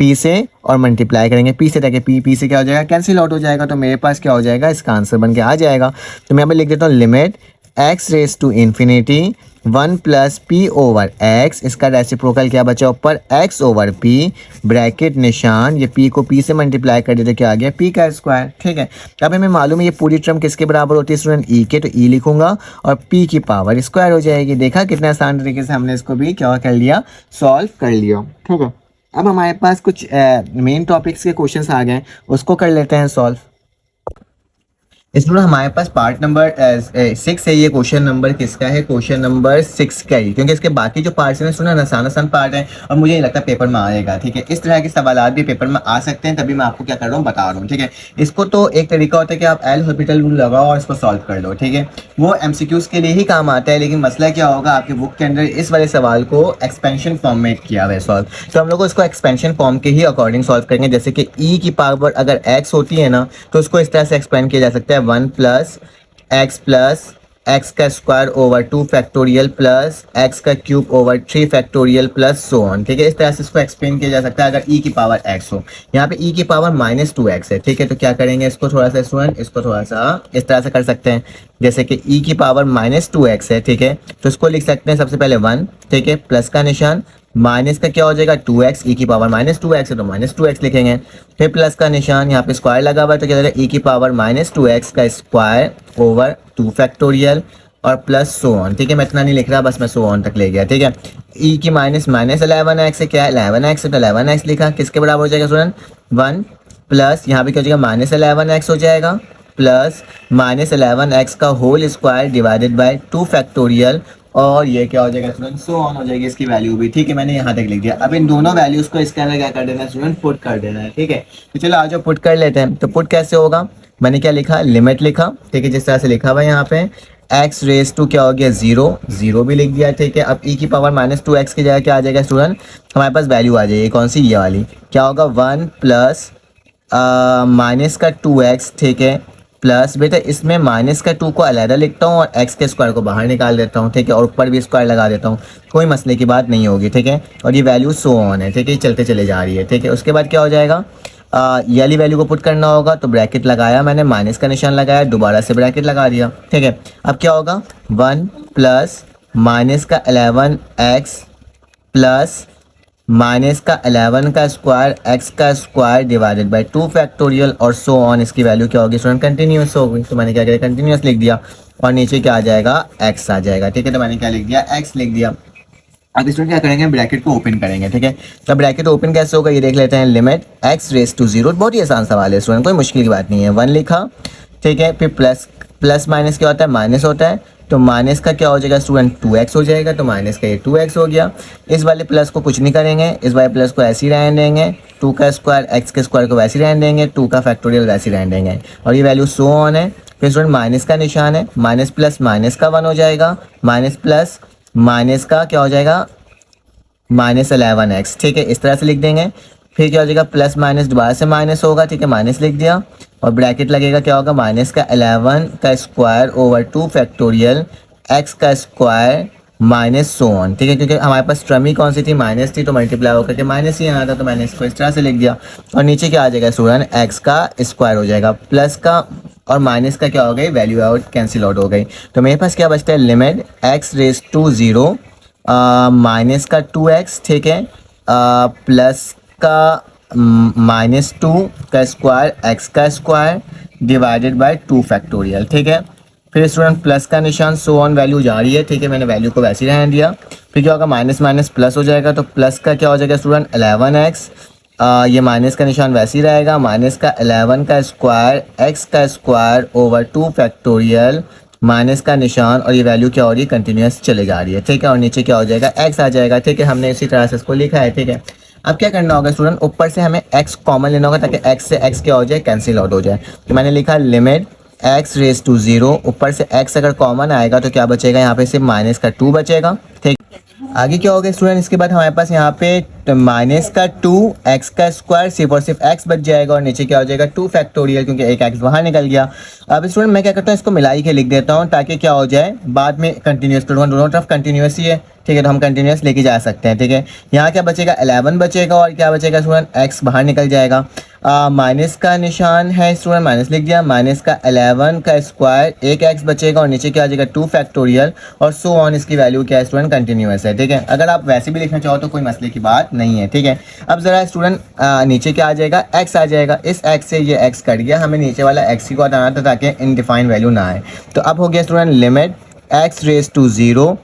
p से और मल्टीप्लाई करेंगे p से, ताकि p से क्या हो जाएगा, कैंसिल आउट हो जाएगा। तो मेरे पास क्या हो जाएगा, इसका आंसर बन के आ जाएगा। तो मैं यहाँ पे लिख देता हूँ लिमिट x⁻∞ 1 + p/x, इसका रेसिप्रोकल क्या बचा ऊपर, x/p, ब्रैकेट निशान, ये p को p से मल्टीप्लाई कर देते क्या आ गया, p का स्क्वायर। ठीक है, अब हमें मालूम है ये पूरी टर्म किसके बराबर होती है स्टूडेंट, e के, तो e लिखूंगा और p की पावर स्क्वायर हो जाएगी। देखा कितने आसान तरीके से हमने इसको भी क्या कर लिया, सॉल्व कर लिया। ठीक है, अब हमारे पास कुछ मेन टॉपिक्स के क्वेश्चंस आ गए, उसको कर लेते हैं सॉल्व। स्टूडेंट हमारे पास पार्ट नंबर 6 है, ये क्वेश्चन नंबर किसका है, क्वेश्चन नंबर 6 का ही, क्योंकि इसके बाकी जो पार्ट्स हैं स्टूडेंट आसान आसान पार्ट है और मुझे नहीं लगता पेपर में आएगा। ठीक है, इस तरह के सवाल भी पेपर में आ सकते हैं, तभी मैं आपको क्या कर रहा हूँ, बता रहा हूँ। ठीक है, इसको तो एक तरीका होता है कि आप एल हॉस्पिटल रूल लगाओ और इसको सॉल्व कर लो। ठीक है, वो MCQs के लिए ही काम आता है, लेकिन मसला क्या होगा, आपके बुक के अंदर इस वाले सवाल को एक्सपेंशन फॉर्म में किया हुआ है सॉल्व, तो हम लोग इसको एक्सपेंशन फॉर्म के ही अकॉर्डिंग सॉल्व करेंगे। जैसे कि e की पावर अगर x होती है ना, तो उसको इस तरह से एक्सपेंड किया जा सकता है 1 + x + एक्स का square over 2 factorial plus x का cube over 3 factorial plus so on. ठीक है, इस तरह से इसको एक्सप्लेन किया जा सकता है अगर ई की पावर एक्स हो। यहाँ पे ई की पावर -2x है। ठीक है, तो क्या करेंगे इसको थोड़ा सा स्टूडेंट, इसको थोड़ा सा इस तरह से कर सकते हैं, जैसे कि ई की पावर -2x है। ठीक है, तो इसको लिख सकते हैं सबसे पहले 1। ठीक है, प्लस का निशान, माइनस का क्या हो जाएगा 2x, ई की पावर -2x है तो -2x लिखेंगे, फिर प्लस का निशान, यहाँ पे स्क्वायर लगा हुआ है तो क्या हो जाएगा ई की पावर -2x का स्क्वायर ओवर 2 फैक्टोरियल और प्लस सो ऑन। ठीक है, मैं इतना नहीं लिख रहा, बस मैं सो ऑन तक ले गया। ठीक है, ई की -11x है, क्या है 11x है तो 11x लिखा, किसके बराबर हो जाएगा स्टूडेंट 1 प्लस यहाँ पे क्या हो जाएगा -11x हो जाएगा प्लस -11x का whole square divided by 2 factorial और ये क्या हो जाएगा स्टूडेंट सो ऑन हो जाएगी इसकी वैल्यू भी। ठीक है, मैंने यहाँ तक लिख दिया। अब इन दोनों वैल्यूज को इसके अंदर क्या कर देना है स्टूडेंट, पुट कर देना है। ठीक है, तो चलो आज पुट कर लेते हैं। तो पुट कैसे होगा, मैंने क्या लिखा, लिमिट लिखा। ठीक है, जिस तरह से लिखा हुआ है यहाँ पे x रेस टू क्या हो गया 0 भी लिख दिया। ठीक है, अब e की पावर -2x की जगह क्या आ जाएगा स्टूडेंट, हमारे पास वैल्यू आ जाएगी कौन सी, ये वाली, क्या होगा 1 प्लस माइनस का 2x। ठीक है, प्लस बेटा इसमें माइनस का 2 को अलहदा लिखता हूँ और x के स्क्वायर को बाहर निकाल देता हूँ। ठीक है, और ऊपर भी स्क्वायर लगा देता हूँ, कोई मसले की बात नहीं होगी। ठीक है, और ये वैल्यू सो ऑन है। ठीक है, चलते चले जा रही है। ठीक है, उसके बाद क्या हो जाएगा, ये वाली वैल्यू को पुट करना होगा तो ब्रैकेट लगाया मैंने, माइनस का निशान लगाया, दोबारा से ब्रैकेट लगा दिया। ठीक है, अब क्या होगा 1 प्लस माइनस का 11x प्लस माइनस का 11 का स्क्वायर एक्स का स्क्वायर डिवाइडेड बाय 2 फैक्टोरियल और सो ऑन। इसकी वैल्यू क्या होगी स्टूडेंट, कंटिन्यूस होगी, तो मैंने क्या किया कंटिन्यूस लिख दिया और नीचे क्या आ जाएगा x आ जाएगा। ठीक है, तो मैंने क्या लिख दिया x लिख दिया। अब स्टूडेंट क्या करेंगे, ब्रैकेट को ओपन करेंगे। ठीक है, तो ब्रैकेट ओपन कैसे होगा ये देख लेते हैं, लिमिट x रेस टू 0, बहुत ही आसान सवाल है स्टूडेंट, कोई मुश्किल की बात नहीं है। 1 लिखा, ठीक है, फिर प्लस माइनस क्या होता है, माइनस होता है, तो माइनस का क्या हो जाएगा स्टूडेंट 2x हो जाएगा, तो माइनस का ये 2x हो गया। इस वाले प्लस को कुछ नहीं करेंगे, इस वाले प्लस को ऐसे ही रहने देंगे, 2 का स्क्वायर एक्स के स्क्वायर को वैसे ही रहने देंगे, 2 का फैक्टोरियल वैसे ही रहने देंगे और ये वैल्यू सो ऑन है। फिर स्टूडेंट माइनस का निशान है, माइनस प्लस माइनस का 1 हो जाएगा, माइनस प्लस माइनस का क्या हो जाएगा -11x। ठीक है, इस तरह से लिख देंगे। फिर क्या हो जाएगा प्लस माइनस दोबारा से माइनस होगा। ठीक है, माइनस लिख दिया और ब्रैकेट लगेगा, क्या होगा माइनस का 11 का स्क्वायर ओवर 2 फैक्टोरियल एक्स का स्क्वायर माइनस सो ऑन। ठीक है, क्योंकि हमारे पास टर्म ही कौन सी थी, माइनस थी, तो मल्टीप्लाई होकर के माइनस ही आना था, तो मैंने इसको इस तरह से लिख दिया और नीचे क्या आ जाएगा स्टूडेंट एक्स का स्क्वायर हो जाएगा, प्लस का और माइनस का क्या हो गई वैल्यू आउट कैंसिल आउट हो गई। तो मेरे पास क्या बचता है, limit x race to 0 minus का 2x। ठीक है, प्लस का -2 का स्क्वायर एक्स का स्क्वायर डिवाइडेड बाय 2 फैक्टोरियल। ठीक है, फिर स्टूडेंट प्लस का निशान सो ऑन, वैल्यू जा रही है। ठीक है, मैंने वैल्यू को वैसे ही रहने दिया। फिर क्या होगा माइनस माइनस प्लस हो जाएगा, तो प्लस का क्या हो जाएगा स्टूडेंट 11x, ये माइनस का निशान वैसे ही रहेगा, माइनस का 11 का स्क्वायर एक्स का स्क्वायर ओवर 2 फैक्टोरियल माइनस का निशान और ये वैल्यू क्या हो रही है कंटिन्यूस चले जा रही है। ठीक है, और नीचे क्या हो जाएगा x आ जाएगा। ठीक है, हमने इसी तरह से इसको लिखा है। ठीक है, अब क्या करना होगा स्टूडेंट, ऊपर से हमें x कॉमन लेना होगा ताकि x से x क्या हो जाए कैंसिल आउट हो जाए। तो मैंने लिखा लिमिट x रेस टू 0, ऊपर से x अगर कॉमन आएगा तो क्या बचेगा, यहाँ पे सिर्फ माइनस का 2 बचेगा। ठीक, आगे क्या होगा स्टूडेंट, इसके बाद हमारे पास यहाँ पे माइनस का 2 एक्स का स्क्वायर सिर्फ और सिर्फ x बच जाएगा और नीचे क्या हो जाएगा 2 फैक्टोरियल, क्योंकि एक x बाहर निकल गया। अब स्टूडेंट मैं क्या करता हूँ, इसको मिलाई के लिख देता हूँ ताकि क्या हो जाए बाद में कंटिन्यूस, दोनों तरफ कंटिन्यूस ही है। ठीक है, तो हम कंटिन्यूस लेके जा सकते हैं। ठीक है, यहाँ क्या बचेगा 11 बचेगा और क्या बचेगा स्टूडेंट x बाहर निकल जाएगा। माइनस का निशान है स्टूडेंट, माइनस लिख दिया, माइनस का 11 का स्क्वायर एक x बचेगा और नीचे क्या आ जाएगा 2 फैक्टोरियल और सो ऑन, इसकी वैल्यू क्या है स्टूडेंट कंटिन्यूस है। ठीक है, अगर आप वैसे भी लिखना चाहो तो कोई मसले की बात नहीं है। ठीक है, अब जरा स्टूडेंट नीचे क्या आ जाएगा x आ जाएगा, इस x से ये x कट गया, हमें नीचे वाला x ही को हटाना था ताकि इनडिफाइंड वैल्यू ना आए। तो अब हो गया student limit x race to 0,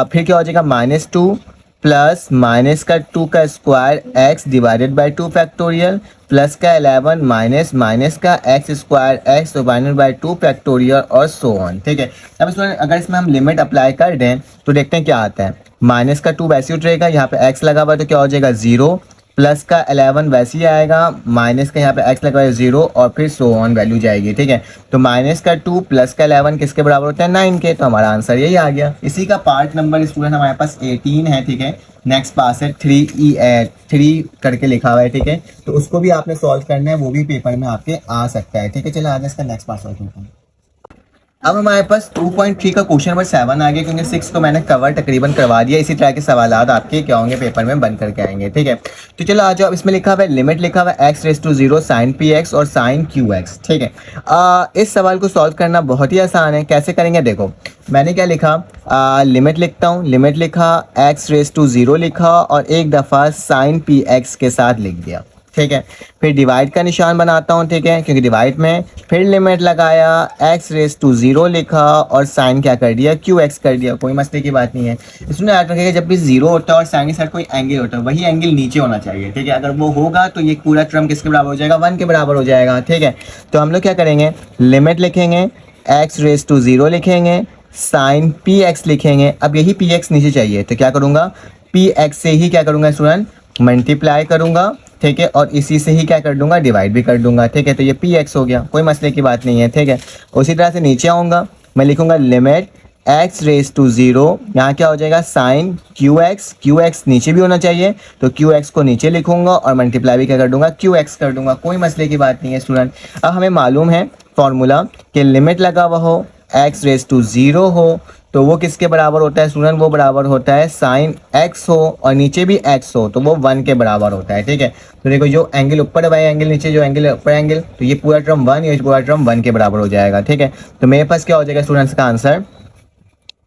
फिर क्या हो जाएगा -2 प्लस माइनस का 2 का square x divided by 2 factorial plus का 11 माइनस माइनस का x square x divided by 2 factorial और सो ऑन। ठीक है, अब स्टूडेंट अगर इसमें हम लिमिट अप्लाई कर दें तो देखते हैं क्या आता है। माइनस का 2 वैसे उठेगा, यहाँ पे x लगा हुआ है तो क्या हो जाएगा 0, प्लस का 11 वैसे ही आएगा, माइनस का यहाँ पे x लगा है 0 और फिर सो ऑन वैल्यू जाएगी। ठीक है, तो माइनस का 2 प्लस का 11 किसके बराबर होता है 9 के, तो हमारा आंसर यही आ गया। इसी का पार्ट नंबर स्टूडेंट हमारे पास 18 है। ठीक है, नेक्स्ट पास है 3 करके लिखा हुआ है। ठीक है, तो उसको भी आपने सॉल्व करना है, वो भी पेपर में आपके आ सकता है। ठीक है, चलो आगे इसका नेक्स्ट पास सॉल्व करते हैं। अब हमारे पास 2.3 का क्वेश्चन नंबर 7 आ गया, क्योंकि 6 को मैंने कवर तकरीबन करवा दिया। इसी तरह के सवाल आपके क्या होंगे पेपर में बन करके आएंगे, ठीक है। तो चलो आ जाओ, इसमें लिखा हुआ है लिमिट, लिखा हुआ है x⁻0 sin px और sin qx, ठीक है। इस सवाल को सॉल्व करना बहुत ही आसान है। कैसे करेंगे देखो, मैंने क्या लिखा, लिमिट लिखता हूँ, लिमिट लिखा, x⁻0 लिखा और एक दफ़ा sin px के साथ लिख दिया, ठीक है। फिर डिवाइड का निशान बनाता हूँ, ठीक है, क्योंकि डिवाइड में फिर लिमिट लगाया, x⁻0 लिखा और साइन क्या कर दिया, qx कर दिया। कोई मसले की बात नहीं है। इसमें याद रखिएगा जब भी जीरो होता है और साइन के साथ कोई एंगल होता है, वही एंगल नीचे होना चाहिए, ठीक है। अगर वो होगा तो ये पूरा टर्म किसके बराबर हो जाएगा, 1 के बराबर हो जाएगा, ठीक है। तो हम लोग क्या करेंगे, लिमिट लिखेंगे, x⁻0 लिखेंगे, साइन px लिखेंगे। अब यही px नीचे चाहिए, तो क्या करूँगा, px से ही क्या करूँगा स्टूडेंट, मल्टीप्लाई करूँगा, ठीक है, और इसी से ही क्या कर दूंगा, डिवाइड भी कर दूंगा, ठीक है। तो ये px हो गया, कोई मसले की बात नहीं है, ठीक है। उसी तरह से नीचे आऊँगा, मैं लिखूंगा लिमिट x⁻0, यहाँ क्या हो जाएगा, साइन qx, qx नीचे भी होना चाहिए, तो qx को नीचे लिखूंगा और मल्टीप्लाई भी क्या कर दूंगा, qx कर दूंगा। कोई मसले की बात नहीं है स्टूडेंट। अब हमें मालूम है फॉर्मूला कि लिमिट लगा हुआ हो, x⁻0 हो, तो वो किसके बराबर होता है स्टूडेंट, वो बराबर होता है साइन x हो और नीचे भी x हो, तो वो 1 के बराबर होता है, ठीक है। तो देखो जो एंगल ऊपर है वही एंगल नीचे, जो एंगल ऊपर एंगल, तो ये पूरा टर्म 1, ये पूरा टर्म 1 के बराबर हो जाएगा, ठीक है। तो मेरे पास क्या हो जाएगा स्टूडेंट्स का आंसर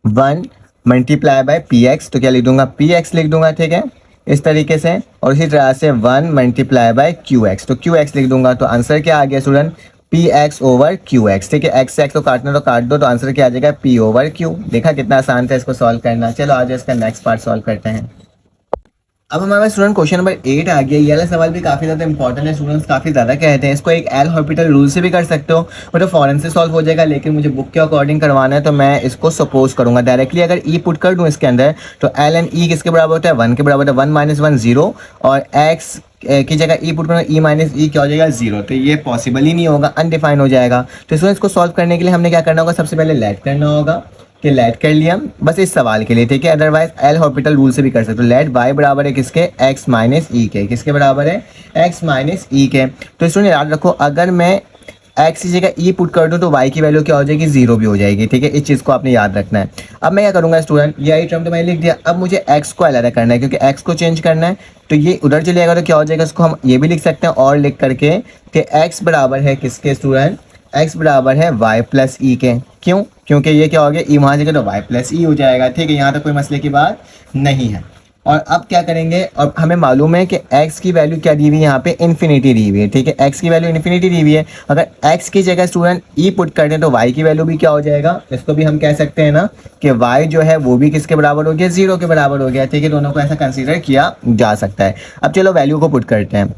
1 मल्टीप्लाई बाय px, तो क्या लिख दूंगा, px लिख दूंगा, ठीक है, इस तरीके से। और इसी तरह से 1 मल्टीप्लाई बाय qx, तो qx लिख दूंगा। तो आंसर क्या आ गया स्टूडेंट, px ओवर qx, ठीक है। x से x को काटना तो काट दो, तो आंसर क्या आ जाएगा, p ओवर q। देखा कितना आसान था इसको सॉल्व करना। चलो आज इसका नेक्स्ट पार्ट सॉल्व करते हैं। अब हमारे पास स्टूडेंट क्वेश्चन नंबर 8 आ गया। ये वाला सवाल भी काफ़ी ज़्यादा इंपॉर्टेंट है, स्टूडेंट्स काफ़ी ज़्यादा कहते हैं इसको। एक एल हॉर्बिटल रूल से भी कर सकते हो, वो तो फॉरन से सॉल्व हो जाएगा, लेकिन मुझे बुक के अकॉर्डिंग करवाना है, तो मैं इसको सपोज करूंगा डायरेक्टली। अगर ई पुट कर दूं इसके अंदर, तो एल एंड ई किसके बराबर होता है, 1 के बराबर होता है। 1 - 1 0, और एक्स की जगह ई पुट करूँगा, ई माइनस ई क्या हो जाएगा, 0। तो ये पॉसिबल ही नहीं होगा, अनडिफाइंड हो जाएगा। तो इसको सॉल्व करने के लिए हमने क्या करना होगा, सबसे पहले लेट करना होगा, कि लेट कर लिया बस इस सवाल के लिए, ठीक है। अदरवाइज एल हॉर्बिटल रूल से भी कर सकते हो। लेट y बराबर है किसके, x माइनस ई के, किसके बराबर है, x माइनस ई के। तो इसमें याद रखो, अगर मैं x की जगह e पुट कर दूं तो y की वैल्यू क्या हो जाएगी, 0 भी हो जाएगी, ठीक है। इस चीज़ को आपने याद रखना है। अब मैं क्या करूंगा स्टूडेंट, यही टर्म तो मैंने लिख दिया। अब मुझे x को अलग करना है, क्योंकि x को चेंज करना है, तो ये उधर चले जाएगा, तो क्या हो जाएगा, इसको हम ये भी लिख सकते हैं और लिख करके कि x बराबर है किसके स्टूडेंट, x बराबर है y प्लस ई के। क्यों, क्योंकि ये क्या हो गया, ई वहाँ जगह तो y प्लस ई हो जाएगा, ठीक है। यहाँ तक कोई मसले की बात नहीं है। और अब क्या करेंगे, और हमें मालूम है कि x की वैल्यू क्या दी हुई है, यहाँ पे इन्फिनिटी दी हुई है, ठीक है। x की वैल्यू इन्फिनिटी दी हुई है। अगर x की जगह स्टूडेंट e पुट कर दें तो y की वैल्यू भी क्या हो जाएगा, इसको भी हम कह सकते हैं ना कि y जो है वो भी किसके बराबर हो गया, 0 के बराबर हो गया, ठीक है। दोनों को ऐसा कंसिडर किया जा सकता है। अब चलो वैल्यू को पुट करते हैं।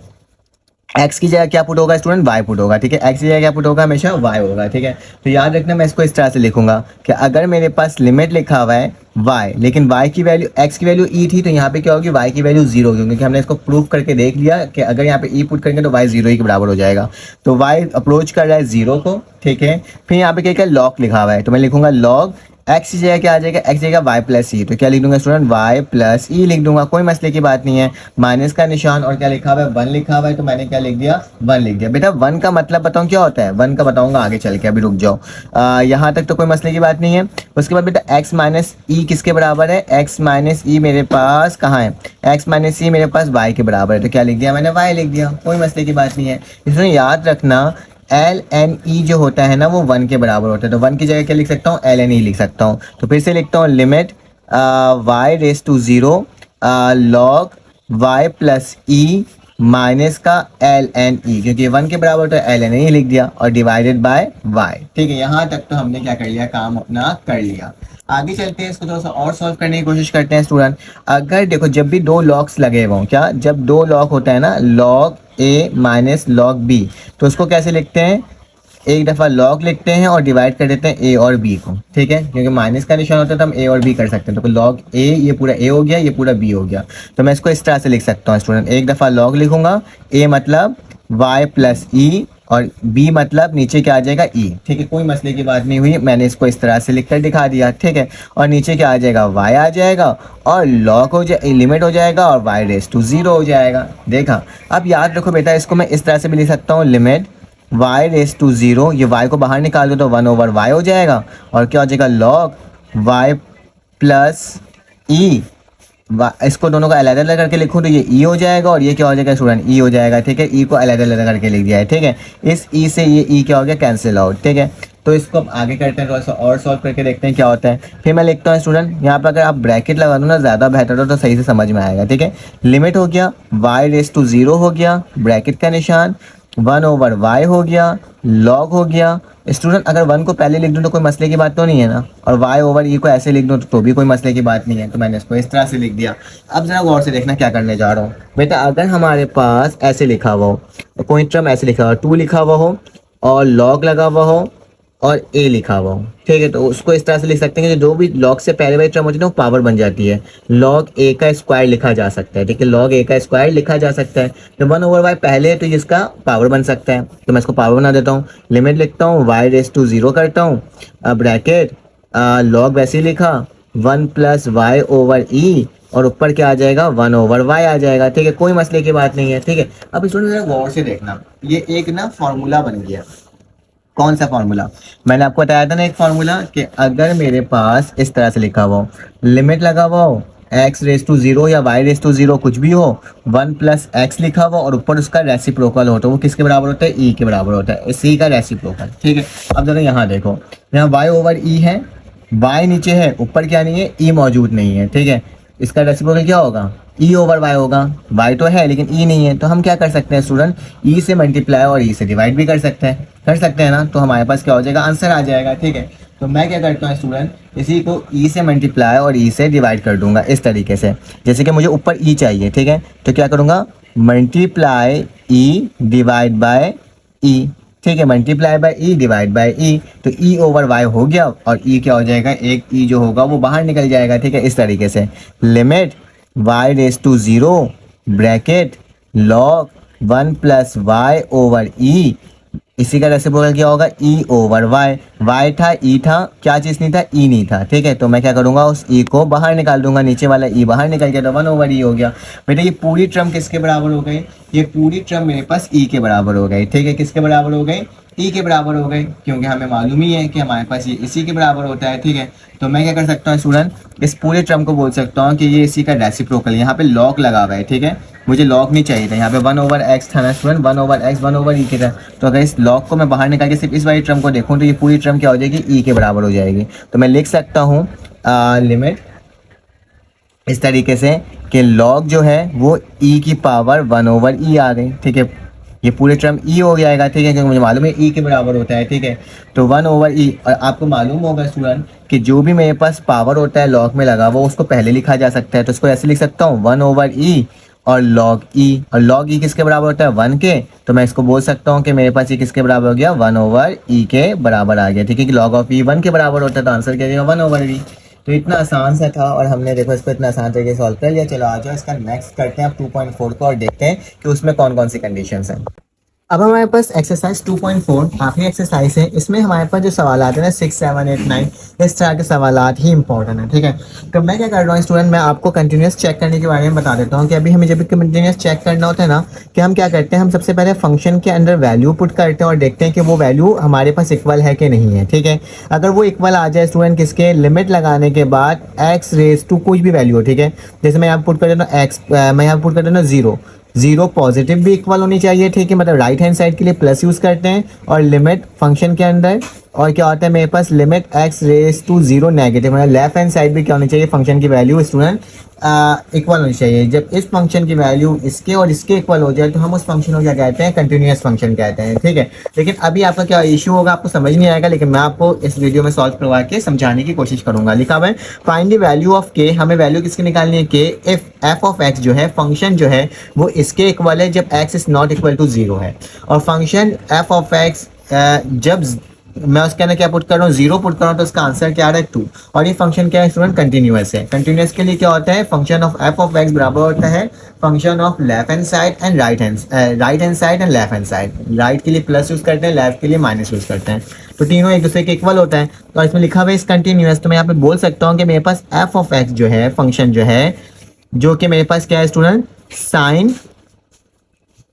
x की जगह क्या पुट होगा स्टूडेंट, y पुट होगा, ठीक है। x की जगह क्या पुट होगा, हमेशा y होगा, ठीक है। तो याद रखना, मैं इसको इस तरह से लिखूंगा कि अगर मेरे पास लिमिट लिखा हुआ है y, लेकिन y की वैल्यू, x की वैल्यू e थी, तो यहाँ पे क्या होगी, y की वैल्यू 0 होगी, क्योंकि हमने इसको प्रूव करके देख लिया कि अगर यहाँ पे e पुट करेंगे तो y 0 ही के बराबर हो जाएगा। तो y अप्रोच कर रहा है 0 को, ठीक है। फिर यहाँ पे क्या लॉग लिखा हुआ है, तो मैं लिखूंगा लॉग x की जगह क्या आ जाएगा, x की जगह y प्लस ई, तो क्या लिख दूंगा स्टूडेंट, y प्लस ई लिख दूंगा, कोई मसले की बात नहीं है। माइनस का निशान और क्या लिखा हुआ है, 1 लिखा हुआ है, तो मैंने क्या लिख दिया, 1 लिख दिया। बेटा 1 का मतलब बताऊँ क्या होता है, 1 का बताऊंगा आगे चल के, अभी रुक जाओ। यहाँ तक तो कोई मसले की बात नहीं है। उसके बाद बेटा x माइनस ई किसके बराबर है, x माइनस ई मेरे पास कहाँ है, x माइनस ई मेरे पास y के बराबर है, तो क्या लिख दिया मैंने, y लिख दिया, कोई मसले की बात नहीं है। इसमें याद रखना एल एन ई जो होता है ना वो 1 के बराबर होता है, तो 1 की जगह क्या लिख सकता हूँ, एल एन ई लिख सकता हूँ। तो फिर से लिखता हूँ limit y⁻0 log y plus e minus का एल एन ई, क्योंकि 1 के बराबर तो एल एन ई लिख दिया, और डिवाइडेड बाय y, ठीक है। यहाँ तक तो हमने क्या कर लिया, काम अपना कर लिया। आगे चलते हैं, इसको थोड़ा सा और सॉल्व करने की कोशिश करते हैं स्टूडेंट। अगर देखो जब भी 2 लॉग्स लगे हुए हों, क्या जब 2 लॉग होता है ना, log a minus log b, तो उसको कैसे लिखते हैं, एक दफ़ा लॉग लिखते हैं और डिवाइड कर देते हैं a और b को, ठीक है। क्योंकि माइनस का निशान होता है तो हम a और b कर सकते हैं, तो लॉग a, ये पूरा a हो गया, ये पूरा b हो गया। तो मैं इसको इस तरह से लिख सकता हूँ स्टूडेंट, एक दफ़ा लॉग लिखूंगा, a मतलब y प्लस ई, और b मतलब नीचे क्या आ जाएगा, e, ठीक है। कोई मसले की बात नहीं हुई, मैंने इसको इस तरह से लिखकर दिखा दिया, ठीक है। और नीचे क्या आ जाएगा, y आ जाएगा, और लॉग हो जाए, लिमिट हो जाएगा, और y⁻0 हो जाएगा। देखा, अब याद रखो बेटा, इसको मैं इस तरह से भी लिख सकता हूँ, limit Y race to zero, ये वाई को बाहर निकाल दो तो 1/y हो जाएगा, और क्या हो जाएगा लॉग वाई प्लस ई, इसको दोनों को अलग अलग करके लिखूँ तो ये ई हो जाएगा, और ये क्या हो जाएगा स्टूडेंट ई हो जाएगा, ठीक है। ई को अलग अलग करके लिख दिया है, ठीक है। इस ई से ये ई क्या हो गया, कैंसिल आउट, ठीक है। तो इसको अब आगे करते हैं, थोड़ा सा और सॉल्व करके देखते हैं क्या होता है। फिर मैं लिखता हूँ स्टूडेंट, यहाँ पर अगर आप ब्रैकेट लगा दो ना ज़्यादा बेहतर हो तो सही से समझ में आएगा, ठीक है। लिमिट हो गया वाई रेस टू ज़ीरो हो गया, ब्रैकेट का निशान 1/y हो गया, लॉग हो गया। स्टूडेंट अगर 1 को पहले लिख दूँ तो कोई मसले की बात तो नहीं है ना, और y/e को ऐसे लिख दूँ तो भी कोई मसले की बात नहीं है, तो मैंने इसको इस तरह से लिख दिया। अब जरा गौर से देखना क्या करने जा रहा हूँ बेटा। अगर हमारे पास ऐसे लिखा हुआ हो, कोई टर्म ऐसे लिखा हुआ 2 लिखा हुआ हो और लॉग लगा हुआ हो और a लिखा हुआ हो, ठीक है, तो उसको इस तरह से लिख सकते हैं कि जो भी लॉग से पहले वाली टर्म होती है ना वो पावर बन जाती है, लॉग a का स्क्वायर लिखा जा सकता है, ठीक है, लॉग a का स्क्वायर लिखा जा सकता है। तो 1/y पहले है तो इसका पावर बन सकता है, तो मैं इसको पावर बना देता हूँ। लिमिट लिखता हूँ y रेस टू ज़ीरो करता हूँ, ब्रैकेट लॉग वैसे ही लिखा 1 + y/e, और ऊपर क्या आ जाएगा 1/y आ जाएगा, ठीक है, कोई मसले की बात नहीं है, ठीक है। अब स्टूडेंट जरा गौर से देखना, ये एक ना फॉर्मूला बन गया। कौन सा फॉर्मूला? मैंने आपको बताया था ना एक फॉर्मूला, कि अगर मेरे पास इस तरह से लिखा हुआ हो, लिमिट लगा हुआ हो x रेस टू ज़ीरो या y रेस टू ज़ीरो कुछ भी हो, 1 + x लिखा हुआ और ऊपर उसका रेसिप्रोकल हो, तो वो किसके बराबर होता है, e के बराबर होता है, c का रेसिप्रोकल, ठीक है। अब जरा यहाँ देखो, यहाँ y/e है, y नीचे है, ऊपर क्या नहीं है, e मौजूद नहीं है, ठीक है। इसका रेसिप्रोकल क्या होगा, e/y होगा, y तो है लेकिन e नहीं है, तो हम क्या कर सकते हैं स्टूडेंट, e से मल्टीप्लाई और e से डिवाइड भी कर सकते हैं ना, तो हमारे पास क्या हो जाएगा, आंसर आ जाएगा, ठीक है। तो मैं क्या करता हूँ स्टूडेंट, इसी को e से मल्टीप्लाई और e से डिवाइड कर दूंगा इस तरीके से। जैसे कि मुझे ऊपर e चाहिए, ठीक है, तो क्या करूँगा, multiply e divide by e, ठीक है, multiply by e divide by e, तो e/y हो गया, और e क्या हो जाएगा, एक e जो होगा वो बाहर निकल जाएगा, ठीक है, इस तरीके से। Limit y race to zero, bracket log 1 + y/e, इसी का रेसिप्रोकल क्या होगा, e/y, y था e था, क्या चीज़ नहीं था, e नहीं था, ठीक है। तो मैं क्या करूँगा, उस e को बाहर निकाल दूंगा, नीचे वाला e बाहर निकल गया तो 1/e हो गया। बेटा ये पूरी टर्म किसके बराबर हो गई, ये पूरी टर्म मेरे पास e के बराबर हो गई, ठीक है, किसके बराबर हो गई, e के बराबर हो गई, क्योंकि हमें मालूम ही है कि हमारे पास ये इसी के बराबर होता है, ठीक है। तो मैं क्या कर सकता हूँ स्टूडेंट, इस पूरे टर्म को बोल सकता हूँ कि ये इसी का रेसिप्रोकल, यहाँ पे लॉग लगा हुआ है, ठीक है, मुझे लॉग नहीं चाहिए था, यहाँ पे 1/x था ना स्टूडेंट, 1/x 1/e के था, तो अगर इस लॉग को मैं बाहर निकाल के सिर्फ इस वाली टर्म को देखूँ तो ये पूरी टर्म क्या हो जाएगी, e के बराबर हो जाएगी। तो मैं लिख सकता हूँ लिमिट इस तरीके से कि लॉग जो है वो e की पावर 1/e आ गई, ठीक है, ये पूरे टर्म e हो जाएगा, ठीक है, क्योंकि मुझे मालूम है e के बराबर होता है, ठीक है। तो 1/e, और आपको मालूम होगा स्टूडेंट कि जो भी मेरे पास पावर होता है लॉग में लगा वो उसको पहले लिखा जा सकता है, तो इसको ऐसे लिख सकता हूँ 1/e और log e, और log e किसके बराबर होता है, 1 के, तो मैं इसको बोल सकता हूँ कि मेरे पास ये किसके बराबर हो गया, 1/e के बराबर आ गया, ठीक है, कि log of e 1 के बराबर होता है, तो आंसर क्या देगा 1/e। तो इतना आसान सा था और हमने देखो इसको इतना आसान तरीके से सॉल्व कर लिया। चलो आ जाओ इसका नेक्स्ट करते हैं आप 2.4 को, और देखते हैं कि उसमें कौन कौन सी कंडीशंस हैं। अब हमारे पास एक्सरसाइज 2.4 आखिरी एक्सरसाइज है। इसमें हमारे पास जो सवाल आते हैं ना 6, 7, 8, 9 इस तरह के सवाल ही इंपॉर्टेंट है, ठीक है। तो मैं क्या कर रहा हूँ स्टूडेंट, मैं आपको कंटिन्यूस चेक करने के बारे में बता देता हूँ कि अभी हमें जब भी कंटिन्यूस चेक करना होता है ना, कि हम क्या करते हैं, हम सबसे पहले फंक्शन के अंदर वैल्यू पुट करते हैं और देखते हैं कि वो वैल्यू हमारे पास इक्वल है कि नहीं है, ठीक है। अगर वो इक्वल आ जाए स्टूडेंट किसके, लिमिट लगाने के बाद x रेस टू कुछ भी वैल्यू हो, ठीक है, जैसे मैं यहाँ पुट कर देता हूँ x, मैं यहाँ पुट कर देता हूँ 0 पॉजिटिव भी इक्वल होनी चाहिए, ठीक है, मतलब राइट हैंड साइड के लिए प्लस यूज़ करते हैं, और लिमिट फंक्शन के अंदर, और क्या होता है मेरे पास limit x race to 0 negative, मतलब लेफ्ट हैंड साइड भी क्या होनी चाहिए, फंक्शन की वैल्यू स्टूडेंट इक्वल होनी चाहिए। जब इस फंक्शन की वैल्यू इसके और इसके इक्वल हो जाए तो हम उस फंक्शन को क्या कहते हैं, कंटिन्यूस फंक्शन कहते हैं, ठीक है। लेकिन अभी आपका क्या इशू होगा, आपको समझ नहीं आएगा, लेकिन मैं आपको इस वीडियो में सॉल्व करवा के समझाने की कोशिश करूंगा। लिखा हुआ है find the value of k, हमें वैल्यू किसकी निकालनी है, k, if f of x जो है फंक्शन जो है वो इसके इक्वल है जब x is not equal to 0 है, और फंक्शन f ऑफ x जब मैं उसके अंदर क्या पुट कर रहा हूँ, 0 पुट कर रहा हूँ, तो उसका आंसर क्या आ रहा है 2, और ये फंक्शन क्या है स्टूडेंट, कंटिन्यूअस है। कंटिन्यूअस के लिए क्या होता है, function of f of x बराबर होता है function of left hand side and right hand side and left hand side, right के लिए प्लस यूज करते हैं, लेफ्ट के लिए माइनस यूज करते हैं, तो तीनों एक दूसरे के इक्वल होता है। तो इसमें लिखा हुआ है इस कंटिन्यूअस, तो मैं यहाँ पे बोल सकता हूँ कि मेरे पास f ऑफ x जो है फंक्शन जो है, जो कि मेरे पास क्या है स्टूडेंट, साइन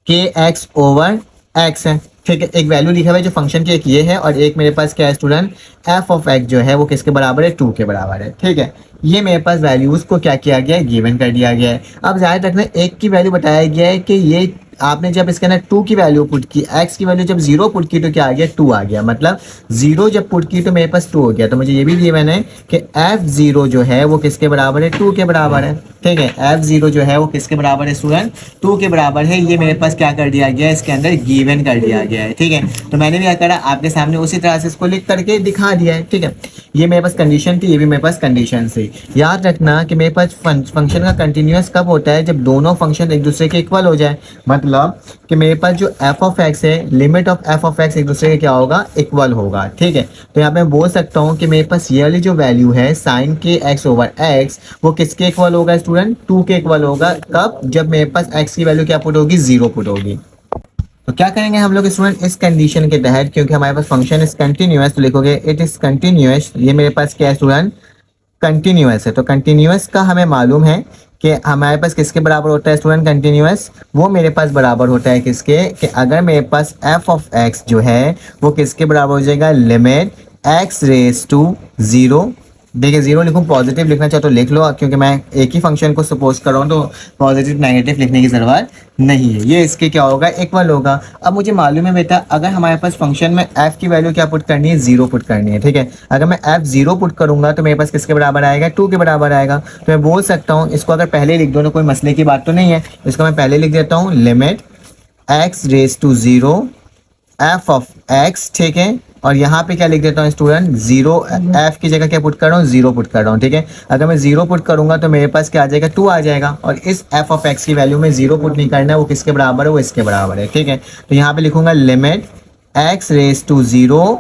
kx/x है, ठीक है, एक वैल्यू लिखा हुआ है जो फंक्शन की, एक ये है और एक मेरे पास क्या है स्टूडेंट, एफ ऑफ एक्स जो है वो किसके बराबर है, 2 के बराबर है। ठीक है, ये मेरे पास वैल्यूज को क्या किया गया है, गिवन कर दिया गया है। अब ध्यान रखना एक की वैल्यू बताया गया है कि ये आपने जब इसके अंदर 2 की वैल्यू पुट की, x की वैल्यू जब 0 पुट की तो क्या आ गया, 2 आ गया। मतलब 0 जब पुट की तो मेरे पास 2 हो गया। तो मुझे ये भी दिया मैंने कि f0 जो है वो किसके बराबर है, 2 के बराबर है। ठीक है, f0 जो है वो किसके बराबर है स्टूडेंट, 2 के बराबर है। ये मेरे पास क्या कर दिया गया है, इसके अंदर गिवन कर दिया गया है। ठीक है, तो मैंने भी क्या करा, आपके सामने उसी तरह से इसको लिख करके दिखा दिया है। ठीक है, ये मेरे पास कंडीशन थी, ये भी मेरे पास कंडीशन थी। याद रखना कि मेरे पास फंक्शन का कंटिन्यूस कब होता है, जब दोनों फंक्शन एक दूसरे के इक्वल हो जाए। मतलब कि मेरे पास जो एफ ऑफ एक्स है, limit of F of x एक दूसरे के क्या होगा, इक्वल होगा। ठीक है, तो यहाँ पे मैं बोल सकता हूँ कि मेरे पास ये वाली जो वैल्यू है साइन के एक्स ओवर एक्स वो किसके इक्वल होगा स्टूडेंट, 2 के इक्वल होगा। कब, जब मेरे पास एक्स की वैल्यू क्या पुट होगी, 0 पुट होगी। तो क्या करेंगे हम लोग स्टूडेंट इस कंडीशन के तहत, क्योंकि हमारे पास फंक्शन इज कंटिन्यूअस, तो लिखोगे इट इज कंटिन्यूअस। ये मेरे पास क्या है स्टूडेंट, कंटिन्यूअस है। तो कंटिन्यूअस का हमें मालूम है कि हमारे पास किसके बराबर होता है स्टूडेंट, कंटिन्यूअस वो मेरे पास बराबर होता है किसके, कि अगर मेरे पास एफ ऑफ एक्स जो है वो किसके बराबर हो जाएगा, लिमिट एक्स रेज टू 0। देखिए 0 लिखूँ, पॉजिटिव लिखना चाहो तो लिख लो, क्योंकि मैं एक ही फंक्शन को सपोज कर रहा हूँ तो पॉजिटिव नेगेटिव लिखने की ज़रूरत नहीं है। ये इसके क्या होगा, इक्वल होगा। अब मुझे मालूम है बेटा, अगर हमारे पास फंक्शन में f की वैल्यू क्या पुट करनी है, 0 पुट करनी है। ठीक है, अगर मैं f 0 पुट करूंगा तो मेरे पास किसके बराबर आएगा, 2 के बराबर आएगा। तो मैं बोल सकता हूँ इसको, अगर पहले लिख दो तो कोई मसले की बात तो नहीं है, इसको मैं पहले लिख देता हूँ, limit x raise to 0 F of X. ठीक है, और यहाँ पे क्या लिख देता हूँ स्टूडेंट, 0 एफ की जगह क्या पुट कर रहा हूँ, 0 पुट कर रहा हूँ। ठीक है, अगर मैं 0 पुट करूंगा तो मेरे पास क्या आ जाएगा, 2 आ जाएगा। और इस एफ ऑफ एक्स की वैल्यू में 0 पुट नहीं करना है, वो किसके बराबर है, वो इसके बराबर है। ठीक है, तो यहाँ पे लिखूंगा limit X raise to 0,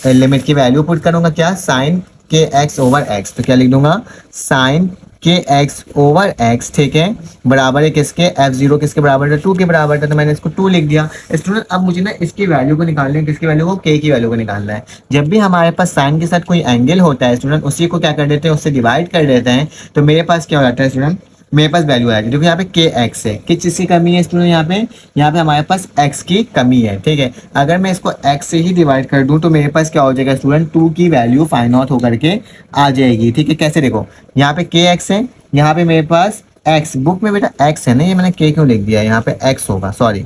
limit की वैल्यू पुट करूंगा क्या, साइन के एक्स ओवर एक्स। तो क्या लिख दूंगा, साइन के एक्स ओवर एक्स। ठीक है, बराबर है किसके, f0 किसके बराबर था, 2 के बराबर था। तो मैंने इसको 2 लिख दिया। स्टूडेंट अब मुझे ना इसकी वैल्यू को निकालना है, किसकी वैल्यू को, k की वैल्यू को निकालना है। जब भी हमारे पास साइन के साथ कोई एंगल होता है स्टूडेंट, उसी को क्या कर देते हैं, उससे डिवाइड कर देते हैं। तो मेरे पास क्या हो जाता है स्टूडेंट, मेरे पास वैल्यू आएगी। देखो यहाँ पे के एक्स है, किस चीज़ की कमी है स्टूडेंट, यहाँ पे हमारे पास x की कमी है। ठीक है, अगर मैं इसको x से ही डिवाइड कर दूं तो मेरे पास क्या हो जाएगा स्टूडेंट, 2 की वैल्यू फाइंड आउट होकर के आ जाएगी। ठीक है, कैसे, देखो यहाँ पे के एक्स है, यहाँ पे मेरे पास x, बुक में बेटा x है ना, ये मैंने k क्यों लिख दिया, यहाँ पे x होगा, सॉरी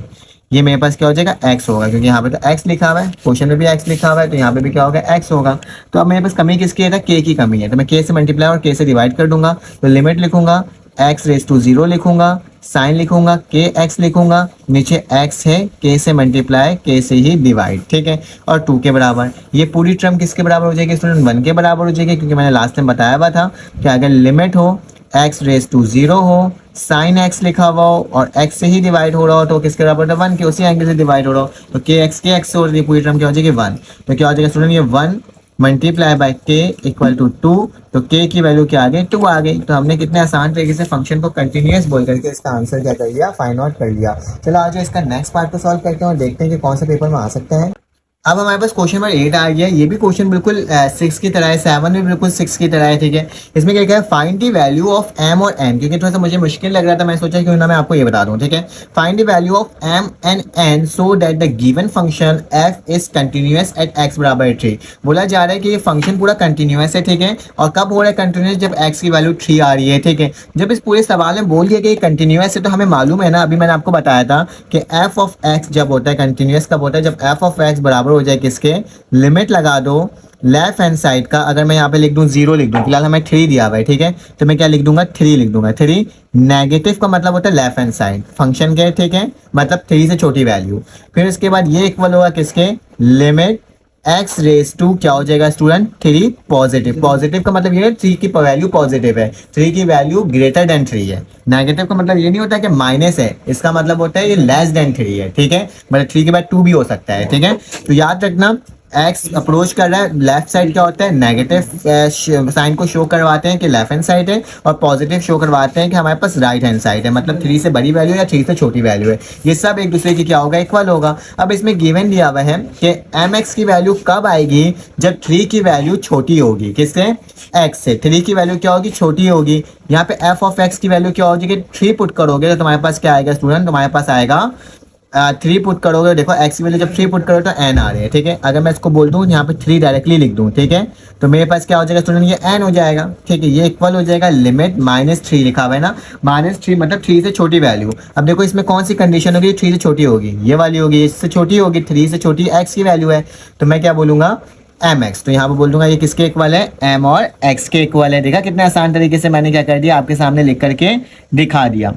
ये मेरे पास क्या हो जाएगा, x होगा, क्योंकि यहाँ पे तो x लिखा हुआ है, क्वेश्चन में भी x लिखा हुआ है, तो यहाँ पे भी क्या होगा, x होगा। तो अब मेरे पास कमी किसकी है, k की कमी है। तो मैं k से मल्टीप्लाई और k से डिवाइड कर दूंगा। तो लिमिट लिखूंगा x रेज टू 0 लिखूंगा, साइन लिखूंगा के एक्स लिखूंगा, नीचे x है, k से मल्टीप्लाई k से ही डिवाइड। ठीक है, और 2 के बराबर। ये पूरी टर्म किसके बराबर हो जाएगी स्टूडेंट, 1 के बराबर हो जाएगी, क्योंकि मैंने लास्ट टाइम बताया हुआ था कि अगर लिमिट हो x रेज टू 0 हो, साइन x लिखा हुआ हो और x से ही डिवाइड हो रहा हो, तो किसके बराबर था, 1 के, उसी एंगल से डिवाइड हो रहा हो। तो के एक्स से हो रही है, पूरी टर्म क्या हो जाएगी, 1। तो क्या हो जाएगा स्टूडेंट, ये 1 multiply by k equal to 2। तो k की वैल्यू क्या आ गई, 2 आ गई। तो हमने कितने आसान तरीके से फंक्शन को कंटिन्यूअस बोल करके इसका आंसर क्या कर लिया, फाइंड आउट कर लिया। चलो आज इसका नेक्स्ट पार्ट को सॉल्व करते हैं और देखते हैं कि कौन सा पेपर में आ सकता है। अब हमारे पास क्वेश्चन नंबर 8 आ गया। ये भी क्वेश्चन बिल्कुल 6 की तरह है, 7 भी बिल्कुल 6 की तरह है। ठीक है, इसमें क्या है, find the value of m और n। क्योंकि थोड़ा सा मुझे मुश्किल लग रहा था, मैं सोचा क्यों ना मैं आपको ये बता दूं। ठीक है, find the value of m and n so that the given function f is continuous at x बराबर 3। बोला जा रहा है कि ये फंक्शन पूरा कंटिन्यूअस है। ठीक है, और कब हो रहा है कंटिन्यूअस, जब x की वैल्यू 3 आ रही है। ठीक है, जब इस पूरे सवाल में बोल दिया कि ये कंटिन्यूअस है, तो हमें मालूम है ना, अभी मैंने आपको बताया था कि f ऑफ x जब होता है कंटिन्यूअस, कब होता है, जब f ऑफ x बराबर हो जाए किसके, लिमिट लगा दो लेफ्ट हैंड साइड का। अगर मैं यहाँ पे लिख दूं 0 लिख दूं, फिलहाल हमें 3 दिया हुआ है। ठीक है, तो मैं क्या लिख दूंगा, 3 लिख दूंगा। 3 नेगेटिव का मतलब होता है लेफ्ट हैंड साइड, फंक्शन के। ठीक है, मतलब 3 से छोटी वैल्यू। फिर इसके बाद ये इक्वल होगा किसके, लिमिट x रेज टू क्या हो जाएगा स्टूडेंट, 3 पॉजिटिव। पॉजिटिव का मतलब ये है 3 की वैल्यू पॉजिटिव है, 3 की वैल्यू ग्रेटर देन 3 है। नेगेटिव का मतलब ये नहीं होता कि माइनस है, इसका मतलब होता है ये लेस देन 3 है। ठीक है, मतलब 3 के बाद 2 भी हो सकता है। ठीक है, तो याद रखना एक्स अप्रोच कर रहा है, लेफ्ट साइड क्या होता है, नेगेटिव साइन को शो करवाते हैं कि लेफ्ट हैंड साइड है, और पॉजिटिव शो करवाते हैं कि हमारे पास राइट हैंड साइड है, मतलब 3 से बड़ी वैल्यू या 3 से छोटी वैल्यू है। ये सब एक दूसरे की क्या होगा, इक्वल होगा। अब इसमें गिवन दिया हुआ है कि एम एक्स की वैल्यू कब आएगी, जब 3 की वैल्यू छोटी होगी, किससे, एक्स से। 3 की वैल्यू क्या होगी, छोटी होगी। यहाँ पे एफ ऑफ एक्स की वैल्यू क्या होगी, 3 पुट करोगे तो तुम्हारे पास क्या आएगा स्टूडेंट, तुम्हारे पास आएगा 3 पुट करोगे, देखो एक्स की वैल्यू जब 3 पुट करो तो एन आ रही है, ठीक है। अगर मैं इसको बोल दूँ यहाँ पे 3 डायरेक्टली लिख दूँ, ठीक है, तो मेरे पास क्या हो जाएगा स्टूडेंट, ये एन हो जाएगा, ठीक है। ये इक्वल हो जाएगा लिमिट -3 लिखा हुआ है ना, -3 मतलब 3 से छोटी वैल्यू। अब देखो इसमें कौन सी कंडीशन होगी, 3 से छोटी होगी, ये वाली होगी, इससे छोटी होगी, 3 से छोटी एक्स की वैल्यू है, तो मैं क्या बोलूँगा एम एक्स। तो यहाँ पे बोल दूंगा ये किसके इक्वल है, एम और एक्स के इक्वल है। देखा कितने आसान तरीके से मैंने क्या कर दिया, आपके सामने लिख करके दिखा दिया।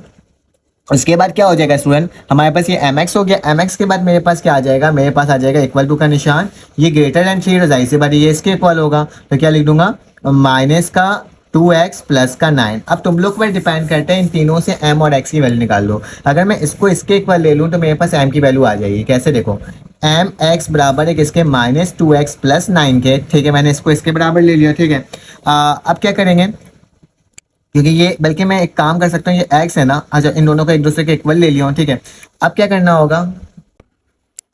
उसके बाद क्या हो जाएगा स्टूडेंट, हमारे पास ये एम एक्स हो गया। एम एक्स के बाद मेरे पास क्या आ जाएगा, मेरे पास आ जाएगा इक्वल टू का निशान, ये ग्रेटर देन 3 जाहिर सी बात है ये इसके इक्वल होगा, तो क्या लिख दूंगा माइनस का 2x प्लस का 9। अब तुम लोग पर डिपेंड करते हैं, इन तीनों से m और x की वैल्यू निकाल लो। अगर मैं इसको इसके इक्वल ले लूँ तो मेरे पास m की वैल्यू आ जाएगी, कैसे देखो एम एक्स बराबर है किसके, -2x प्लस 9 के, ठीक है। मैंने इसको इसके बराबर ले लिया, ठीक है। अब क्या करेंगे, क्योंकि ये बल्कि मैं एक काम कर सकता हूँ, ये x है ना, अच्छा इन दोनों को एक दूसरे के इक्वल ले लिया हूँ, ठीक है। अब क्या करना होगा,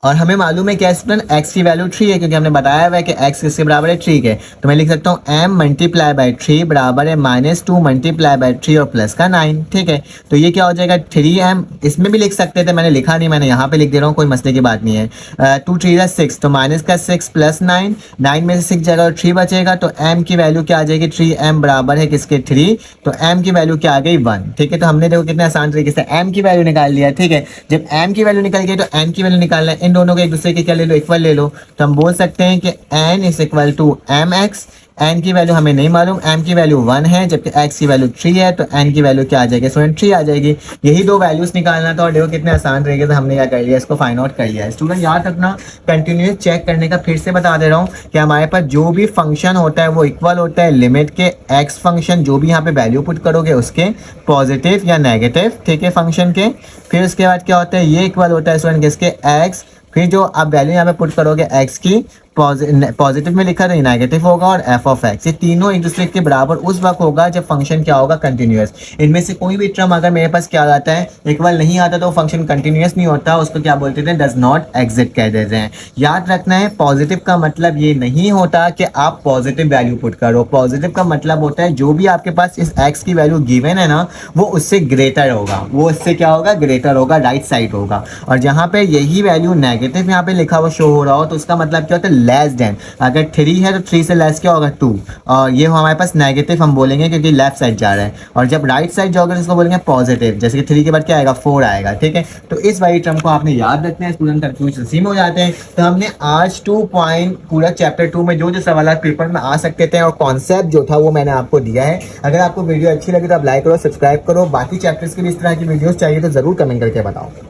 और हमें मालूम है क्या स्टूडेंट, x की वैल्यू 3 है, क्योंकि हमने बताया हुआ है कि x किसके बराबर है, 3 के। तो मैं लिख सकता हूँ m मल्टीप्लाई बाई 3 बराबर है -2 मल्टीप्लाई बाई 3 और प्लस का 9, ठीक है। तो ये क्या हो जाएगा 3m, इसमें भी लिख सकते थे, मैंने लिखा नहीं, मैंने यहाँ पे लिख दे रहा हूँ, कोई मसले की बात नहीं है। 2 3 6, तो माइनस का 6 प्लस 9, 9 में से 6 जाएगा और 3 बचेगा, तो m की वैल्यू क्या आ जाएगी, 3m बराबर है किसके 3, तो m की वैल्यू क्या आ गई 1, ठीक है। तो हमने देखो कितने आसान तरीके से m की वैल्यू निकाल लिया, ठीक है। जब m की वैल्यू निकल गई तो n की वैल्यू निकालना है, इन दोनों को एक दूसरे के क्या ले लो, इक्वल ले लो। तो हम बोल सकते हैं कि n is equal to M X. n की वैल्यू हमें नहीं मालूम, m की वैल्यू 1 है जबकि x की वैल्यू 3 है, तो n की वैल्यू क्या आ जाएगी स्टूडेंट, 3 आ जाएगी। यही दो वैल्यूज निकालना था और देखो कितने आसान तरीके से हमने क्या कर लिया, इसको फाइंड आउट कर लिया है। स्टूडेंट याद रखना, कंटिन्यूस चेक करने का फिर से बता दे रहा हूँ कि हमारे पास जो भी फंक्शन होता है वो इक्वल होता है लिमिट के x फंक्शन, जो भी यहाँ पे वैल्यू पुट करोगे उसके पॉजिटिव या नेगेटिव, ठीक है, फंक्शन के। फिर उसके बाद क्या होता है, ये इक्वल होता है स्टूडेंट किसके, x, फिर जो आप वैल्यू यहाँ पे पुट करोगे x की, पॉजिटिव में लिखा तो नेगेटिव होगा, और एफ ऑफ एक्स, ये तीनों एक दूसरे के बराबर उस वक्त होगा जब फंक्शन क्या होगा, कंटिन्यूअस। इनमें से कोई भी टर्म अगर मेरे पास क्या आता है, इक्वल नहीं आता, तो फंक्शन कंटिन्यूअस नहीं होता, उसको क्या बोलते थे, डज नॉट एग्जिस्ट कह देते हैं। याद रखना है, पॉजिटिव का मतलब ये नहीं होता कि आप पॉजिटिव वैल्यू पुट करो, पॉजिटिव का मतलब होता है जो भी आपके पास इस एक्स की वैल्यू गिवन है ना, वो उससे ग्रेटर होगा, वो उससे क्या होगा, ग्रेटर होगा, राइट साइड होगा। और जहाँ पे यही वैल्यू नेगेटिव यहाँ पे लिखा हुआ शो हो रहा हो, तो उसका मतलब क्या होता है, लेस देन। अगर 3 है तो 3 से लेस क्या होगा, 2, और ये हमारे पास नेगेटिव हम बोलेंगे क्योंकि लेफ्ट साइड जा रहा है। और जब राइट साइड जाओगे तो इसको बोलेंगे पॉजिटिव, जैसे कि 3 के बाद क्या आएगा, 4 आएगा, ठीक है। तो इस वाली टर्म को आपने याद रखना है, स्टूडेंट कंफ्यूज इसी में हो जाते हैं। तो हमने आज 2 पॉइंट पूरा चैप्टर 2 में जो जो सवाल पेपर में आ सकते थे और कॉन्सेप्ट जो था वो मैंने आपको दिया है। अगर आपको वीडियो अच्छी लगी तो आप लाइक करो, सब्सक्राइब करो। बाकी चैप्टर्स के लिए इस तरह की वीडियोस चाहिए तो जरूर कमेंट करके बताओ।